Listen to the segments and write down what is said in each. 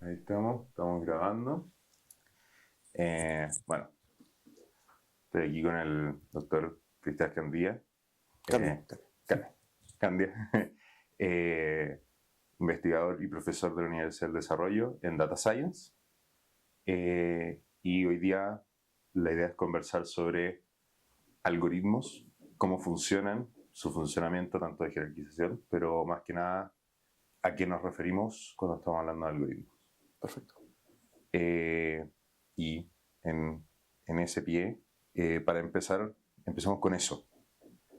Ahí estamos grabando. Bueno, estoy aquí con el doctor Cristian Candía. Cambia. Candia, investigador y profesor de la Universidad del Desarrollo en Data Science. Y hoy día la idea es conversar sobre algoritmos, cómo funcionan, su funcionamiento, tanto de jerarquización, pero más que nada a qué nos referimos cuando estamos hablando de algoritmos. Perfecto. Y en ese pie, para empezar, empecemos con eso.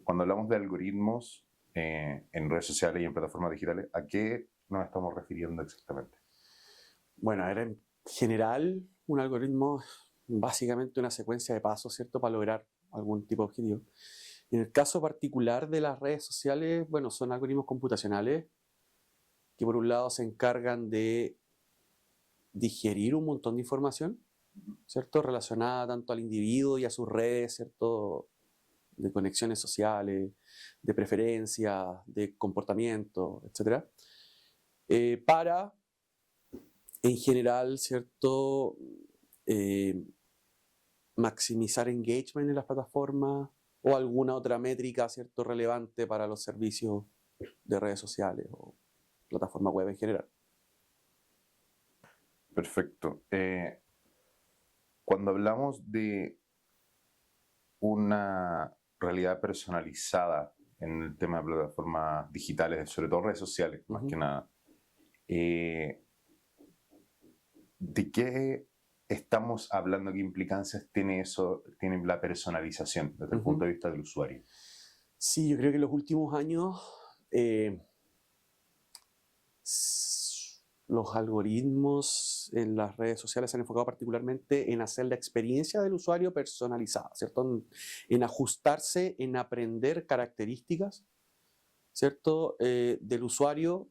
Cuando hablamos de algoritmos en redes sociales y en plataformas digitales, ¿a qué nos estamos refiriendo exactamente? Bueno, era en general un algoritmo, básicamente una secuencia de pasos, ¿cierto? Para lograr algún tipo de objetivo. En el caso particular de las redes sociales, bueno, son algoritmos computacionales que por un lado se encargan de digerir un montón de información, ¿cierto? Relacionada tanto al individuo y a sus redes, ¿cierto? De conexiones sociales, de preferencias, de comportamiento, etc. Para en general, ¿cierto? Eh, maximizar engagement en las plataformas o alguna otra métrica, ¿cierto? Relevante para los servicios de redes sociales o plataforma web en general. Perfecto. Cuando hablamos de una realidad personalizada en el tema de plataformas digitales, sobre todo redes sociales, más que nada, ¿de qué estamos hablando? ¿Qué implicancias tiene eso, tiene la personalización desde el punto de vista del usuario? Sí, yo creo que en los últimos años los algoritmos en las redes sociales se han enfocado particularmente en hacer la experiencia del usuario personalizada, ¿cierto? En ajustarse, en aprender características, ¿cierto? Del usuario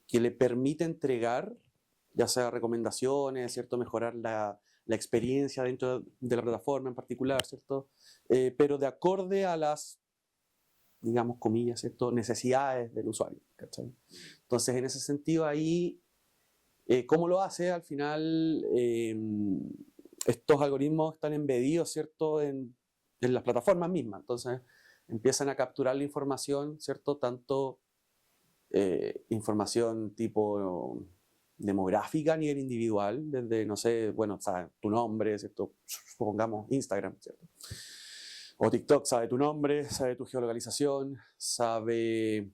que le permite entregar, ya sea recomendaciones, ¿cierto? Mejorar la experiencia dentro de la plataforma en particular, ¿cierto? Pero de acorde a las, digamos, comillas, ¿cierto? Necesidades del usuario, ¿cachai? Entonces, en ese sentido, ahí, ¿cómo lo hace? Al final, estos algoritmos están embedidos, ¿cierto? En las plataformas mismas. Entonces, empiezan a capturar la información, ¿cierto? Tanto información tipo demográfica a nivel individual, desde, no sé, bueno, sabe tu nombre, ¿cierto? Supongamos Instagram, ¿cierto? O TikTok sabe tu nombre, sabe tu geolocalización, sabe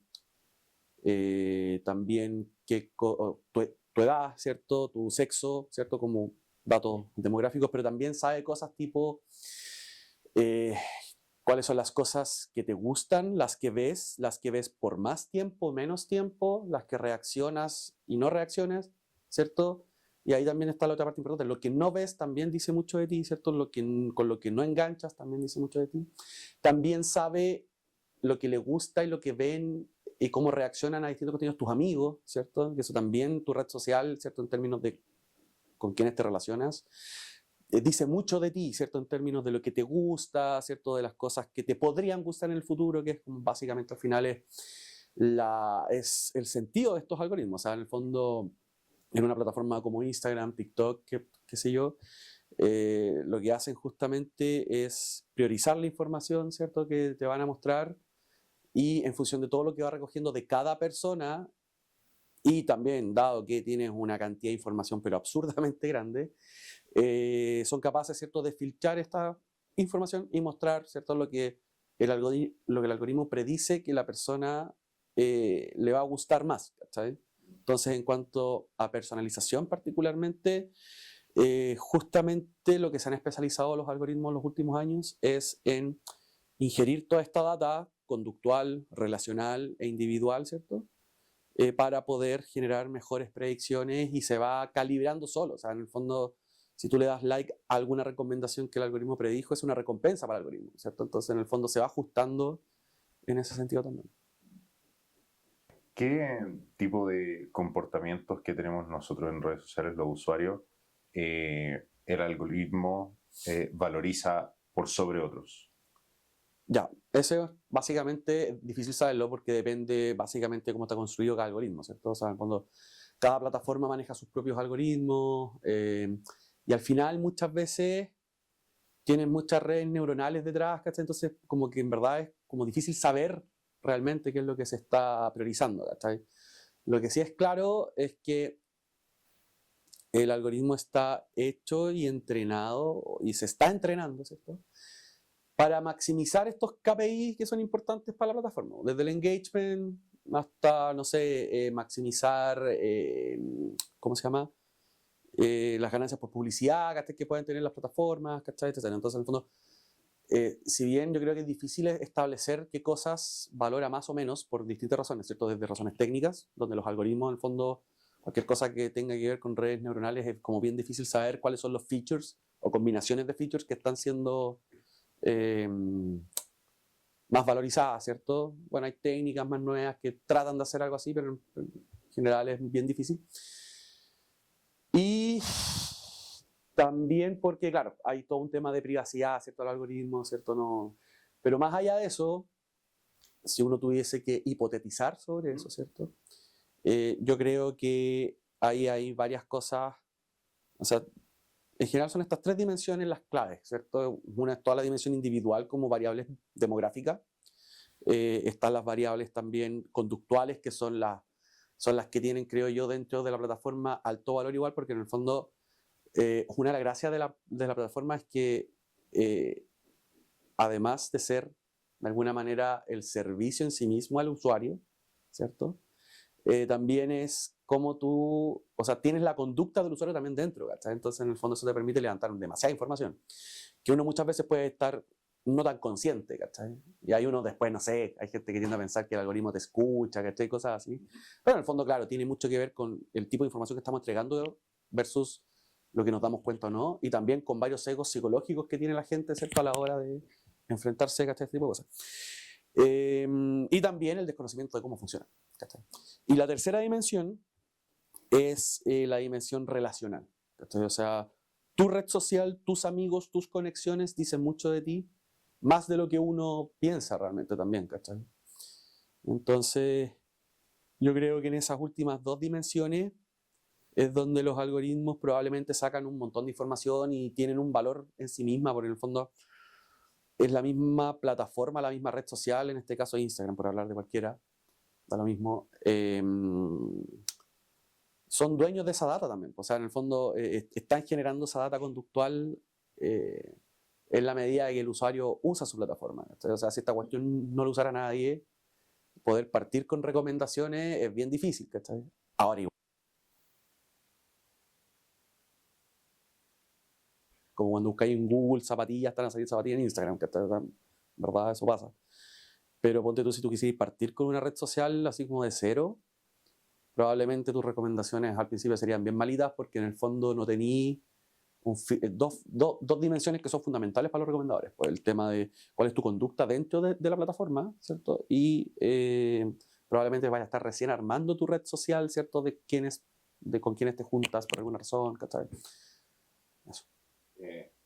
también tu edad, ¿cierto? Tu sexo, ¿cierto? Como datos demográficos, pero también sabe cosas tipo eh, cuáles son las cosas que te gustan, las que ves por más tiempo, menos tiempo, las que reaccionas y no reaccionas, ¿cierto? Y ahí también está la otra parte importante. Lo que no ves también dice mucho de ti, ¿cierto? Con lo que no enganchas también dice mucho de ti. También sabe lo que le gusta y lo que ven y cómo reaccionan a distintos contenidos tus amigos, ¿cierto? Que eso también, tu red social, ¿cierto? En términos de con quiénes te relacionas dice mucho de ti, ¿cierto? En términos de lo que te gusta, ¿cierto? De las cosas que te podrían gustar en el futuro, que es básicamente al final es el sentido de estos algoritmos. O sea, en el fondo, en una plataforma como Instagram, TikTok, qué sé yo, lo que hacen justamente es priorizar la información, ¿cierto? Que te van a mostrar y en función de todo lo que va recogiendo de cada persona y también, dado que tienes una cantidad de información pero absurdamente grande, son capaces, ¿cierto?, de filtrar esta información y mostrar, ¿cierto?, lo que el algoritmo predice que la persona le va a gustar más, ¿cachai? Entonces, en cuanto a personalización particularmente, justamente lo que se han especializado los algoritmos en los últimos años es en ingerir toda esta data conductual, relacional e individual, ¿cierto? Para poder generar mejores predicciones y se va calibrando solo. O sea, en el fondo, si tú le das like a alguna recomendación que el algoritmo predijo, es una recompensa para el algoritmo, ¿cierto? Entonces, en el fondo, se va ajustando en ese sentido también. ¿Qué tipo de comportamientos que tenemos nosotros en redes sociales, los usuarios, el algoritmo valoriza por sobre otros? Ya, ese básicamente es difícil saberlo porque depende básicamente de cómo está construido cada algoritmo, ¿cierto? O sea, en el fondo, cada plataforma maneja sus propios algoritmos, y al final muchas veces tienen muchas redes neuronales detrás, ¿cachai? Entonces como que en verdad es como difícil saber realmente qué es lo que se está priorizando, ¿cachai? Lo que sí es claro es que el algoritmo está hecho y entrenado, y se está entrenando, ¿cierto?, para maximizar estos KPIs que son importantes para la plataforma. Desde el engagement hasta, no sé, maximizar, ¿cómo se llama? Las ganancias por publicidad, ¿cachai?, que pueden tener las plataformas, ¿cachai? Etcétera. Entonces, en el fondo, si bien yo creo que es difícil establecer qué cosas valora más o menos por distintas razones, ¿cierto? Desde razones técnicas, donde los algoritmos, en el fondo, cualquier cosa que tenga que ver con redes neuronales es como bien difícil saber cuáles son los features o combinaciones de features que están siendo más valorizadas, ¿cierto? Bueno, hay técnicas más nuevas que tratan de hacer algo así, pero en general es bien difícil. Y también porque, claro, hay todo un tema de privacidad, ¿cierto? El algoritmo, ¿cierto? No. Pero más allá de eso, si uno tuviese que hipotetizar sobre eso, ¿cierto? Yo creo que ahí hay varias cosas, o sea, en general son estas tres dimensiones las claves, ¿cierto? Una es toda la dimensión individual como variables demográficas. Están las variables también conductuales, que son las que tienen, creo yo, dentro de la plataforma alto valor igual, porque en el fondo una de las gracias de la plataforma es que además de ser de alguna manera el servicio en sí mismo al usuario, ¿cierto? También es como tú, o sea, tienes la conducta del usuario también dentro, ¿cachai? Entonces, en el fondo, eso te permite levantar demasiada información, que uno muchas veces puede estar no tan consciente, ¿cachai? Y hay uno después, no sé, hay gente que tiende a pensar que el algoritmo te escucha, ¿cachai? Cosas así. Pero en el fondo, claro, tiene mucho que ver con el tipo de información que estamos entregando versus lo que nos damos cuenta o no, y también con varios sesgos psicológicos que tiene la gente, ¿cierto?, a la hora de enfrentarse, ¿cachai?, este tipo de cosas. Y también el desconocimiento de cómo funciona, ¿cachai? Y la tercera dimensión es la dimensión relacional, ¿cachai? O sea, tu red social, tus amigos, tus conexiones dicen mucho de ti, más de lo que uno piensa realmente también, ¿cachai? Entonces, yo creo que en esas últimas dos dimensiones es donde los algoritmos probablemente sacan un montón de información y tienen un valor en sí misma, porque en el fondo es la misma plataforma, la misma red social, en este caso Instagram, por hablar de cualquiera, da lo mismo, son dueños de esa data también. O sea, en el fondo están generando esa data conductual en la medida que el usuario usa su plataforma. O sea, si esta cuestión no lo usara nadie, poder partir con recomendaciones es bien difícil, ¿cachai? Ahora igual, como cuando buscáis en Google zapatillas, están a salir zapatillas en Instagram, ¿cachai? ¿Verdad? Eso pasa. Pero ponte tú, si tú quisieras partir con una red social así como de cero, probablemente tus recomendaciones al principio serían bien malitas porque en el fondo no tenías dos dimensiones que son fundamentales para los recomendadores. Pues el tema de cuál es tu conducta dentro de la plataforma, ¿cierto? Y probablemente vayas a estar recién armando tu red social, ¿cierto? De con quiénes te juntas por alguna razón, ¿cachai? Eso.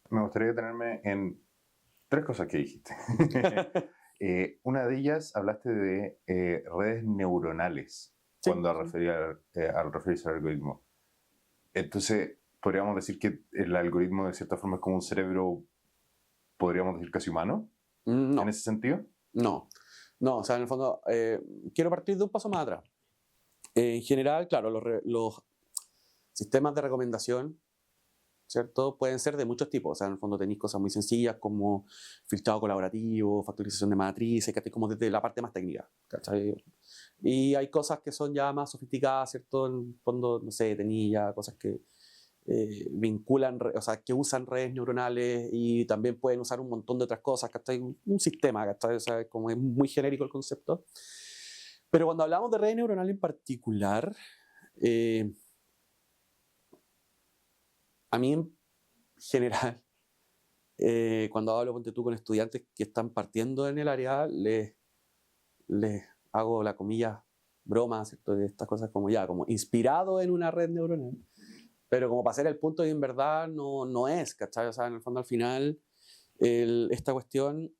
Me gustaría detenerme en tres cosas que dijiste. Una de ellas, hablaste de redes neuronales, Sí, cuando sí. al referirse al algoritmo. Entonces, podríamos decir que el algoritmo de cierta forma es como un cerebro, podríamos decir, casi humano, en No, ese sentido. no. No, o sea, en el fondo, quiero partir de un paso más atrás. En general, claro, los sistemas de recomendación, ¿cierto?, pueden ser de muchos tipos. O sea, en el fondo tenéis cosas muy sencillas como filtrado colaborativo, factorización de matrices, que como desde la parte más técnica, ¿cachai? Y hay cosas que son ya más sofisticadas, ¿cierto? En el fondo, no sé, tenéis ya cosas que vinculan, o sea, que usan redes neuronales y también pueden usar un montón de otras cosas, ¿cachai? Un sistema, ¿cachai? O sea, como es muy genérico el concepto. Pero cuando hablamos de redes neuronales en particular, a mí en general, cuando hablo, ponte tú, con estudiantes que están partiendo en el área, les hago la comilla broma, ¿cierto? De estas cosas como ya, como inspirado en una red neuronal, pero como para hacer el punto y en verdad no es, ¿cachai? O sea, en el fondo al final esta cuestión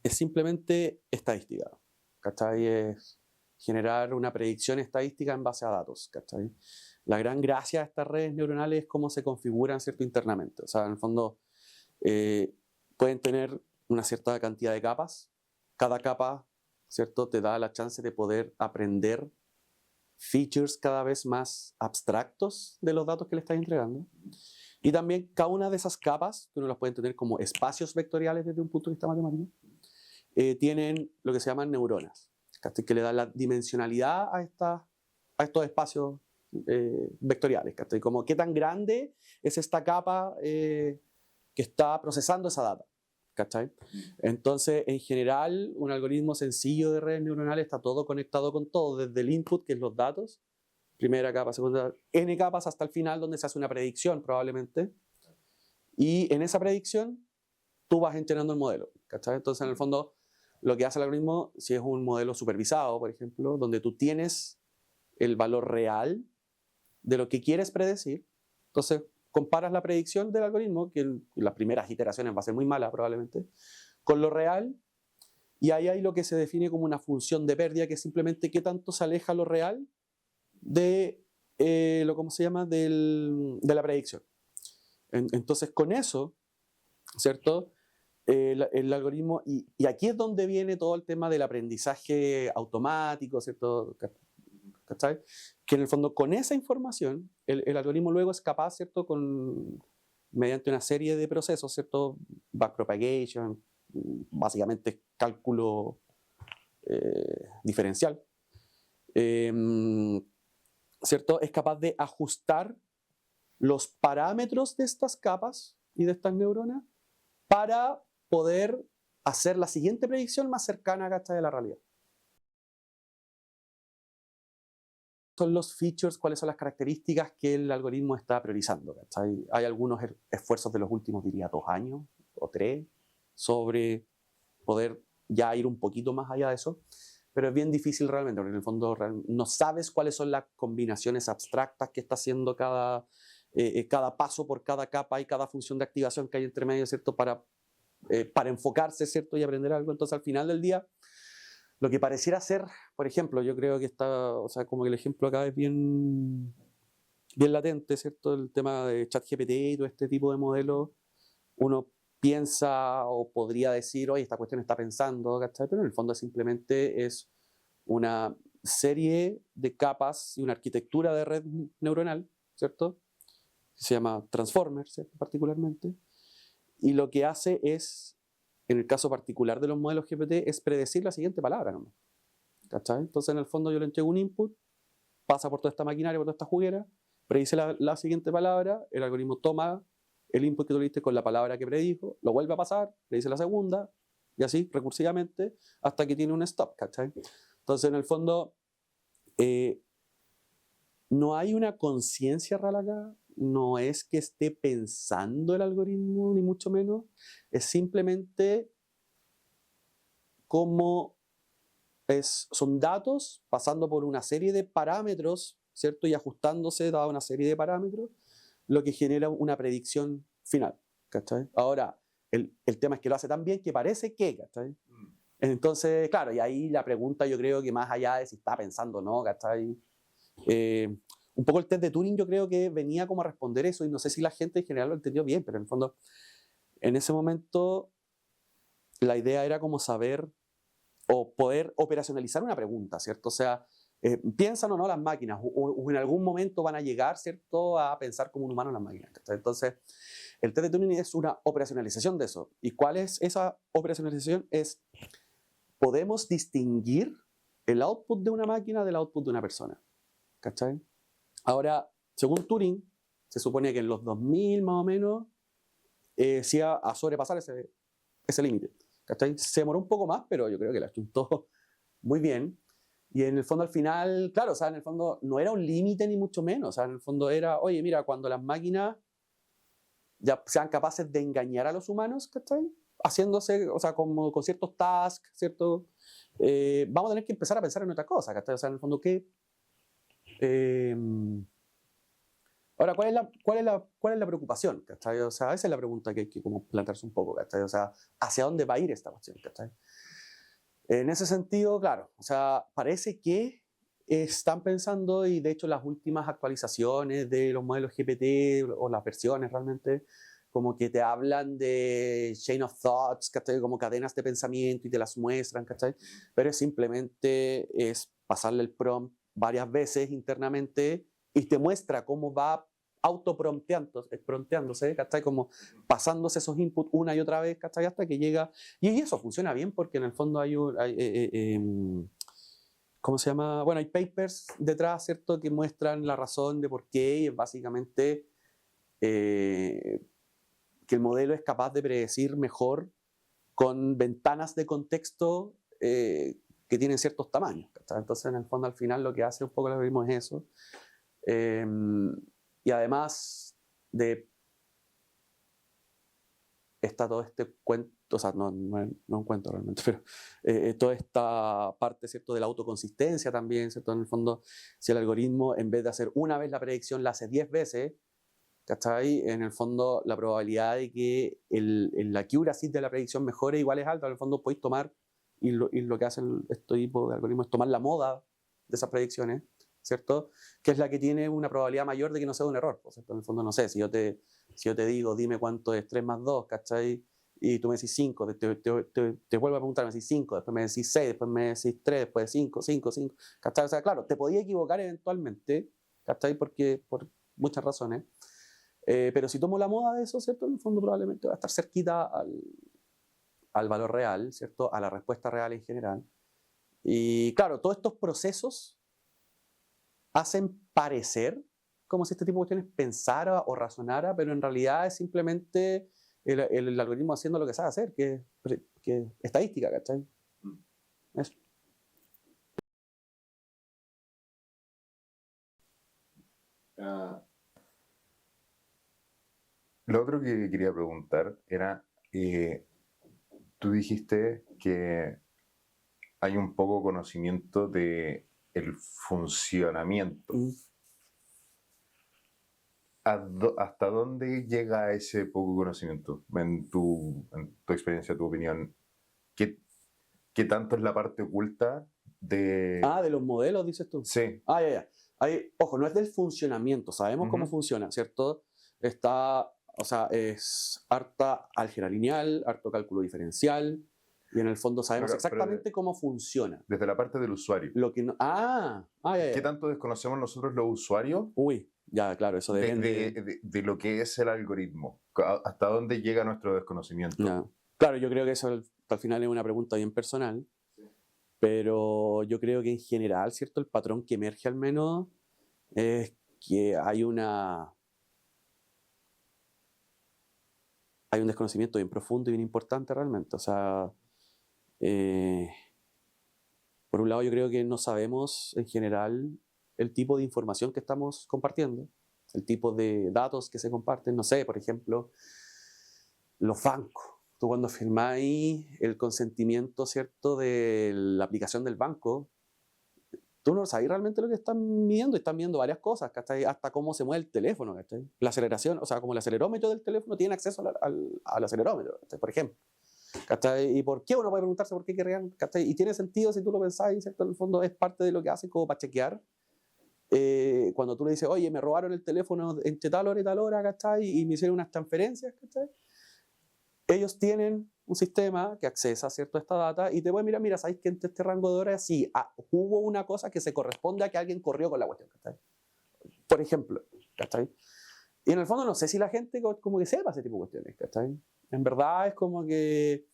es simplemente estadística, ¿cachai? Es generar una predicción estadística en base a datos, ¿cachai? La gran gracia de estas redes neuronales es cómo se configuran, ¿cierto?, internamente. O sea, en el fondo pueden tener una cierta cantidad de capas. Cada capa, ¿cierto?, te da la chance de poder aprender features cada vez más abstractos de los datos que le estás entregando. Y también cada una de esas capas, que uno las puede entender como espacios vectoriales desde un punto de vista matemático, tienen lo que se llaman neuronas, que le dan la dimensionalidad a estos espacios vectoriales. Como qué tan grande es esta capa que está procesando esa data. ¿Cachai? Entonces, en general, un algoritmo sencillo de redes neuronales está todo conectado con todo, desde el input, que es los datos, primera capa, segunda, n capas hasta el final, donde se hace una predicción probablemente, y en esa predicción tú vas entrenando el modelo. ¿Cachai? Entonces, en el fondo, lo que hace el algoritmo, si es un modelo supervisado, por ejemplo, donde tú tienes el valor real de lo que quieres predecir, entonces comparas la predicción del algoritmo, que en las primeras iteraciones va a ser muy mala probablemente, con lo real, y ahí hay lo que se define como una función de pérdida, que es simplemente qué tanto se aleja lo real de ¿cómo se llama?, de la predicción. Entonces, con eso, ¿cierto?, el algoritmo, y aquí es donde viene todo el tema del aprendizaje automático, ¿cierto?, ¿cachai? Que en el fondo con esa información el algoritmo luego es capaz, ¿cierto?, mediante una serie de procesos, ¿cierto?, backpropagation, básicamente cálculo diferencial, ¿cierto?, es capaz de ajustar los parámetros de estas capas y de estas neuronas para poder hacer la siguiente predicción más cercana, ¿cachai?, a la realidad. Son los features, cuáles son las características que el algoritmo está priorizando, ¿cachai? Hay algunos esfuerzos de los últimos, diría, 2 años o 3, sobre poder ya ir un poquito más allá de eso, pero es bien difícil realmente, porque en el fondo no sabes cuáles son las combinaciones abstractas que está haciendo cada paso por cada capa y cada función de activación que hay entre medio, ¿cierto?, para enfocarse, ¿cierto?, y aprender algo. Entonces, al final del día, lo que pareciera ser, por ejemplo, yo creo que está, o sea, como que el ejemplo acá es bien latente, ¿cierto? El tema de ChatGPT y todo este tipo de modelos, uno piensa o podría decir, oye, esta cuestión está pensando, ¿cachai? Pero en el fondo simplemente es una serie de capas y una arquitectura de red neuronal, ¿cierto?, se llama Transformer, ¿cierto?, particularmente, y lo que hace es, en el caso particular de los modelos GPT, es predecir la siguiente palabra, ¿no? ¿Cachai? Entonces, en el fondo, yo le entrego un input, pasa por toda esta maquinaria, por toda esta juguera, predice la siguiente palabra, el algoritmo toma el input que tú le diste con la palabra que predijo, lo vuelve a pasar, predice la segunda, y así, recursivamente, hasta que tiene un stop, ¿cachai? Entonces, en el fondo, no hay una conciencia real acá, no es que esté pensando el algoritmo, ni mucho menos, es simplemente como son datos pasando por una serie de parámetros, ¿cierto?, y ajustándose dada una serie de parámetros, lo que genera una predicción final, ¿cachai? Ahora, el tema es que lo hace tan bien que parece que, ¿cachai? Entonces, claro, y ahí la pregunta yo creo que más allá de si está pensando o no, ¿cachai? Un poco el test de Turing yo creo que venía como a responder eso, y no sé si la gente en general lo entendió bien, pero en el fondo, en ese momento, la idea era como saber o poder operacionalizar una pregunta, ¿cierto? O sea, ¿piensan o no las máquinas? O en algún momento van a llegar, ¿cierto?, a pensar como un humano las máquinas, ¿cachai? Entonces, el test de Turing es una operacionalización de eso. ¿Y cuál es esa operacionalización? Es, podemos distinguir el output de una máquina del output de una persona, ¿cachai? Ahora, según Turing, se supone que en los 2000 más o menos se iba a sobrepasar ese límite, ¿cachai? Se demoró un poco más, pero yo creo que la chuntó muy bien. Y en el fondo, al final, claro, o sea, en el fondo no era un límite ni mucho menos. O sea, en el fondo era, oye, mira, cuando las máquinas ya sean capaces de engañar a los humanos, ¿cachai? Haciéndose, o sea, como con ciertos tasks, ¿cierto? Vamos a tener que empezar a pensar en otra cosa, ¿cachai? O sea, en el fondo, ¿qué? Ahora, ¿cuál es la preocupación? ¿Cachai? O sea, esa es la pregunta que hay que como plantearse un poco, ¿cachai? O sea, ¿hacia dónde va a ir esta cuestión? ¿Cachai? En ese sentido, claro, o sea, parece que están pensando, y de hecho las últimas actualizaciones de los modelos GPT o las versiones realmente, como que te hablan de chain of thoughts, ¿cachai? Como cadenas de pensamiento y te las muestran, ¿cachai? Pero simplemente es pasarle el prompt varias veces internamente y te muestra cómo va prompteándose, ¿cachai? Como pasándose esos inputs una y otra vez, ¿cachai? Hasta que llega. Y eso funciona bien porque en el fondo ¿cómo se llama? Bueno, hay papers detrás, ¿cierto? Que muestran la razón de por qué y es básicamente que el modelo es capaz de predecir mejor con ventanas de contexto que tienen ciertos tamaños, ¿cachai? Entonces, en el fondo, al final lo que hace un poco el algoritmo es eso. Y además de está todo este cuento, o sea, no es un cuento realmente, pero toda esta parte, ¿cierto?, de la autoconsistencia también, ¿cierto? En el fondo, si el algoritmo, en vez de hacer una vez la predicción, la hace 10 veces, ¿cachai? En el fondo, la probabilidad de que la accuracy de la predicción mejore igual es alta. En el fondo, podéis tomar, y lo que hacen este tipo de algoritmos es tomar la moda de esas predicciones, ¿cierto? Que es la que tiene una probabilidad mayor de que no sea un error, ¿cierto? En el fondo, no sé, si yo te digo, dime cuánto es 3 más 2, ¿cachai? Y tú me decís 5, te vuelvo a preguntar, me decís 5, después me decís 6, después me decís 3, después 5, 5, 5, ¿cachai? O sea, claro, te podía equivocar eventualmente, ¿cachai? Porque, por muchas razones. Pero si tomo la moda de eso, ¿cierto? En el fondo probablemente va a estar cerquita al valor real, ¿cierto? A la respuesta real en general. Y claro, todos estos procesos hacen parecer como si este tipo de cuestiones pensara o razonara, pero en realidad es simplemente el algoritmo haciendo lo que sabe hacer, que es estadística, ¿cachai? Eso. Lo otro que quería preguntar era, tú dijiste que hay un poco conocimiento de el funcionamiento. ¿Hasta dónde llega ese poco conocimiento? En tu experiencia, tu opinión, ¿qué tanto es la parte oculta de... de los modelos, dices tú. Sí. Ya. Ojo, no es del funcionamiento, sabemos cómo funciona, ¿cierto? O sea, es harta álgebra lineal, harto cálculo diferencial, y en el fondo sabemos exactamente cómo funciona. Desde la parte del usuario. Lo que no, ¿Qué tanto desconocemos nosotros los usuarios? Uy, ya, claro, eso depende. De lo que es el algoritmo. ¿Hasta dónde llega nuestro desconocimiento? Ya. Claro, yo creo que eso al final es una pregunta bien personal, pero yo creo que en general, ¿cierto? El patrón que emerge al menos es que hay un desconocimiento bien profundo y bien importante realmente. O sea, por un lado yo creo que no sabemos en general el tipo de información que estamos compartiendo, el tipo de datos que se comparten. No sé, por ejemplo, los bancos. Tú cuando firmáis el consentimiento, ¿cierto?, de la aplicación del banco, tú no sabes realmente lo que están midiendo. Están viendo varias cosas, ¿cachai? Hasta cómo se mueve el teléfono, ¿cachai? La aceleración, o sea, como el acelerómetro del teléfono tiene acceso al acelerómetro, ¿cachai? Por ejemplo. ¿Cachai? ¿Y por qué? Uno puede preguntarse por qué querrían, ¿cachai? Y tiene sentido si tú lo pensáis, ¿cierto? En el fondo es parte de lo que hacen como para chequear. Cuando tú le dices, oye, me robaron el teléfono entre tal hora y tal hora, ¿cachai? Y me hicieron unas transferencias, ¿cachai? Ellos tienen un sistema que accesa, ¿cierto?, a esta data y te puede mirar, mira, ¿sabes que entre este rango de horas sí hubo una cosa que se corresponde a que alguien corrió con la cuestión, ¿cachai? Por ejemplo, ¿cachai? Y en el fondo no sé si la gente como que sepa ese tipo de cuestiones, ¿cachai? En verdad es como que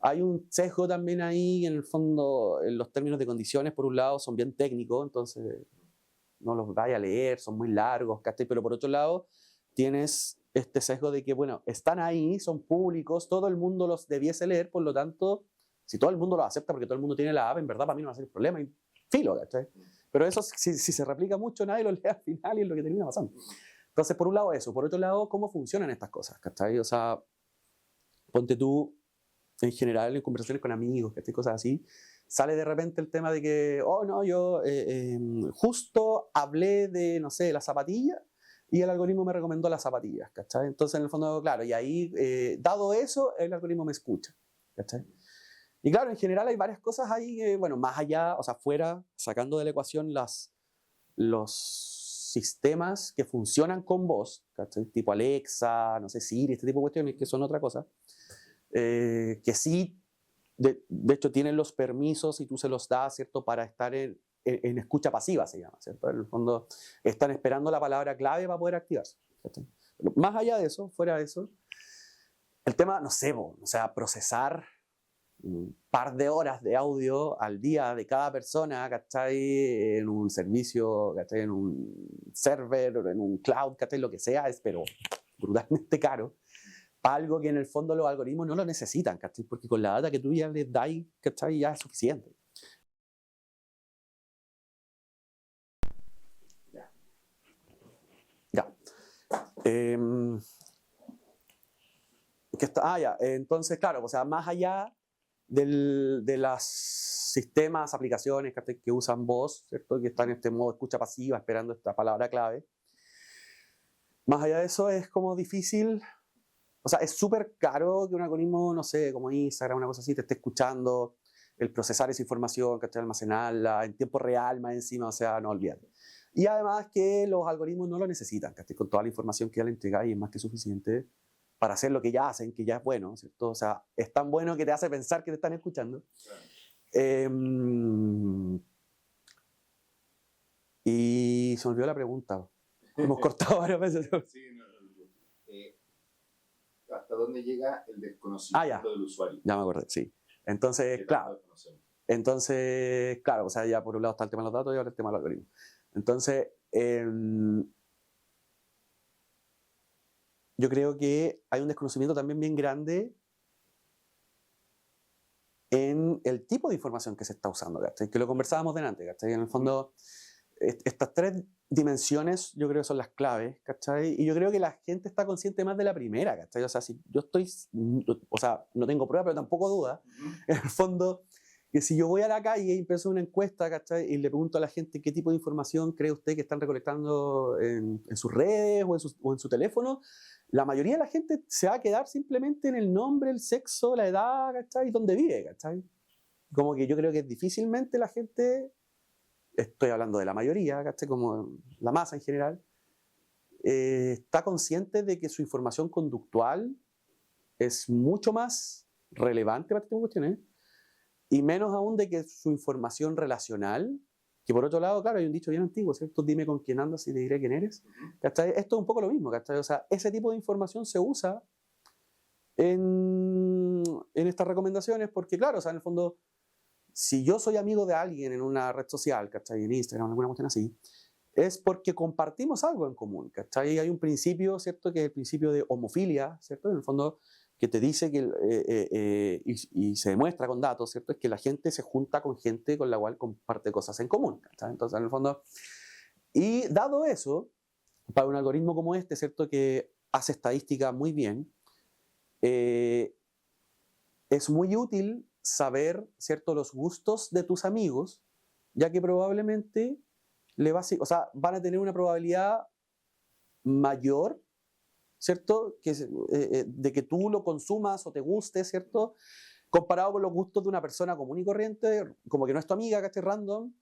hay un sesgo también ahí, en el fondo, en los términos de condiciones, por un lado, son bien técnicos, entonces no los vaya a leer, son muy largos, ¿cachai? Pero por otro lado, tienes este sesgo de que, bueno, están ahí, son públicos, todo el mundo los debiese leer, por lo tanto, si todo el mundo los acepta porque todo el mundo tiene la app, en verdad para mí no va a ser el problema, y filo, ¿cachai? Pero eso, si se replica mucho, nadie lo lee al final y es lo que termina pasando. Entonces, por un lado eso, por otro lado, ¿cómo funcionan estas cosas? ¿Cachai? O sea, ponte tú, en general, en conversaciones con amigos, ¿cachai? Cosas así, sale de repente el tema de que, oh, no, yo justo hablé de, no sé, las zapatillas y el algoritmo me recomendó las zapatillas, ¿cachai? Entonces, en el fondo, claro, y ahí, dado eso, el algoritmo me escucha, ¿cachai? Y claro, en general hay varias cosas ahí que, bueno, más allá, o sea, fuera, sacando de la ecuación los sistemas que funcionan con voz, ¿cachai? Tipo Alexa, no sé, Siri, este tipo de cuestiones que son otra cosa, que sí, de hecho, tienen los permisos y tú se los das, ¿cierto? Para estar en escucha pasiva, se llama, ¿cierto? En el fondo, están esperando la palabra clave para poder activarse, ¿cachai? Pero más allá de eso, fuera de eso, el tema, no sé, o sea, procesar un par de horas de audio al día de cada persona, ¿cachai? En un servicio, ¿cachai? En un server, en un cloud, ¿cachai? Lo que sea, es pero brutalmente caro. Para algo que en el fondo los algoritmos no lo necesitan, ¿cachai? Porque con la data que tú ya les das, ¿cachai? Ya es suficiente. Ya. Ya. Entonces, claro, o sea, más allá de los sistemas, aplicaciones que usan voz, ¿cierto? Que están en este modo escucha pasiva, esperando esta palabra clave. Más allá de eso, es como difícil, o sea, es súper caro que un algoritmo, no sé, como Instagram, una cosa así, te esté escuchando, el procesar esa información, que almacenarla en tiempo real más encima, o sea, no olvídate. Y además que los algoritmos no lo necesitan, que con toda la información que ya le entregáis es más que suficiente para hacer lo que ya hacen, que ya es bueno, ¿cierto? O sea, es tan bueno que te hace pensar que te están escuchando. Y se me olvidó la pregunta. Hemos cortado varias veces. Sí, ¿hasta dónde llega el desconocimiento del usuario? Ya me acordé, sí. Entonces, claro, o sea, ya por un lado está el tema de los datos y ahora el tema del algoritmo. Entonces, yo creo que hay un desconocimiento también bien grande en el tipo de información que se está usando, ¿cachai? Que lo conversábamos delante, ¿cachai? En el fondo, estas tres dimensiones yo creo que son las claves, ¿cachai? Y yo creo que la gente está consciente más de la primera, ¿cachai? O sea, si yo o sea, no tengo pruebas, pero tampoco duda, en el fondo, que si yo voy a la calle y empiezo una encuesta, ¿cachai? Y le pregunto a la gente qué tipo de información cree usted que están recolectando en sus redes o en su teléfono, la mayoría de la gente se va a quedar simplemente en el nombre, el sexo, la edad, ¿cachai? Y dónde vive, ¿cachai? Como que yo creo que difícilmente la gente, estoy hablando de la mayoría, ¿cachai? Como la masa en general, está consciente de que su información conductual es mucho más relevante para este tipo de cuestiones, y menos aún de que su información relacional, que por otro lado, claro, hay un dicho bien antiguo, ¿cierto? Dime con quién andas y te diré quién eres. ¿Cachai? Esto es un poco lo mismo, ¿cachai? O sea, ese tipo de información se usa en estas recomendaciones porque, claro, o sea, en el fondo, si yo soy amigo de alguien en una red social, ¿cachai? En Instagram, alguna cuestión así, es porque compartimos algo en común, ¿cachai? Hay un principio, ¿cierto? Que es el principio de homofilia, ¿cierto? En el fondo, que te dice que, y se demuestra con datos, ¿cierto? Es que la gente se junta con gente con la cual comparte cosas en común, ¿cachai? Entonces, en el fondo, y dado eso, para un algoritmo como este, ¿cierto? Que hace estadística muy bien, es muy útil saber, ¿cierto? Los gustos de tus amigos, ya que probablemente o sea, van a tener una probabilidad mayor, ¿cierto? De que tú lo consumas o te guste, ¿cierto? Comparado con los gustos de una persona común y corriente, como que no es tu amiga, ¿cachai? Random,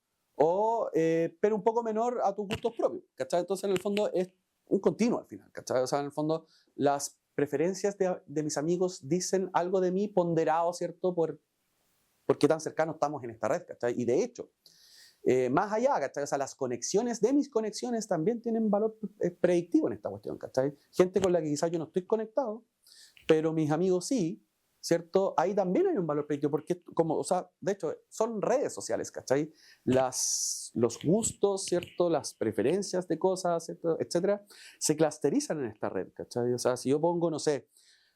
pero un poco menor a tus gustos propios, ¿cachai? Entonces, en el fondo, es un continuo al final, ¿cachai? O sea, en el fondo, las preferencias de mis amigos dicen algo de mí ponderado, ¿cierto? Por qué tan cercanos estamos en esta red, ¿cachai? Y de hecho, más allá, ¿cachai? O sea, las conexiones de mis conexiones también tienen valor predictivo en esta cuestión, ¿cachai? Gente con la que quizás yo no estoy conectado, pero mis amigos sí, ¿cierto? Ahí también hay un valor predictivo, porque como, o sea, de hecho, son redes sociales, ¿cachai? Los gustos, ¿cierto? Las preferencias de cosas, ¿cierto? Etcétera, se clusterizan en esta red, ¿cachai? O sea, si yo pongo, no sé,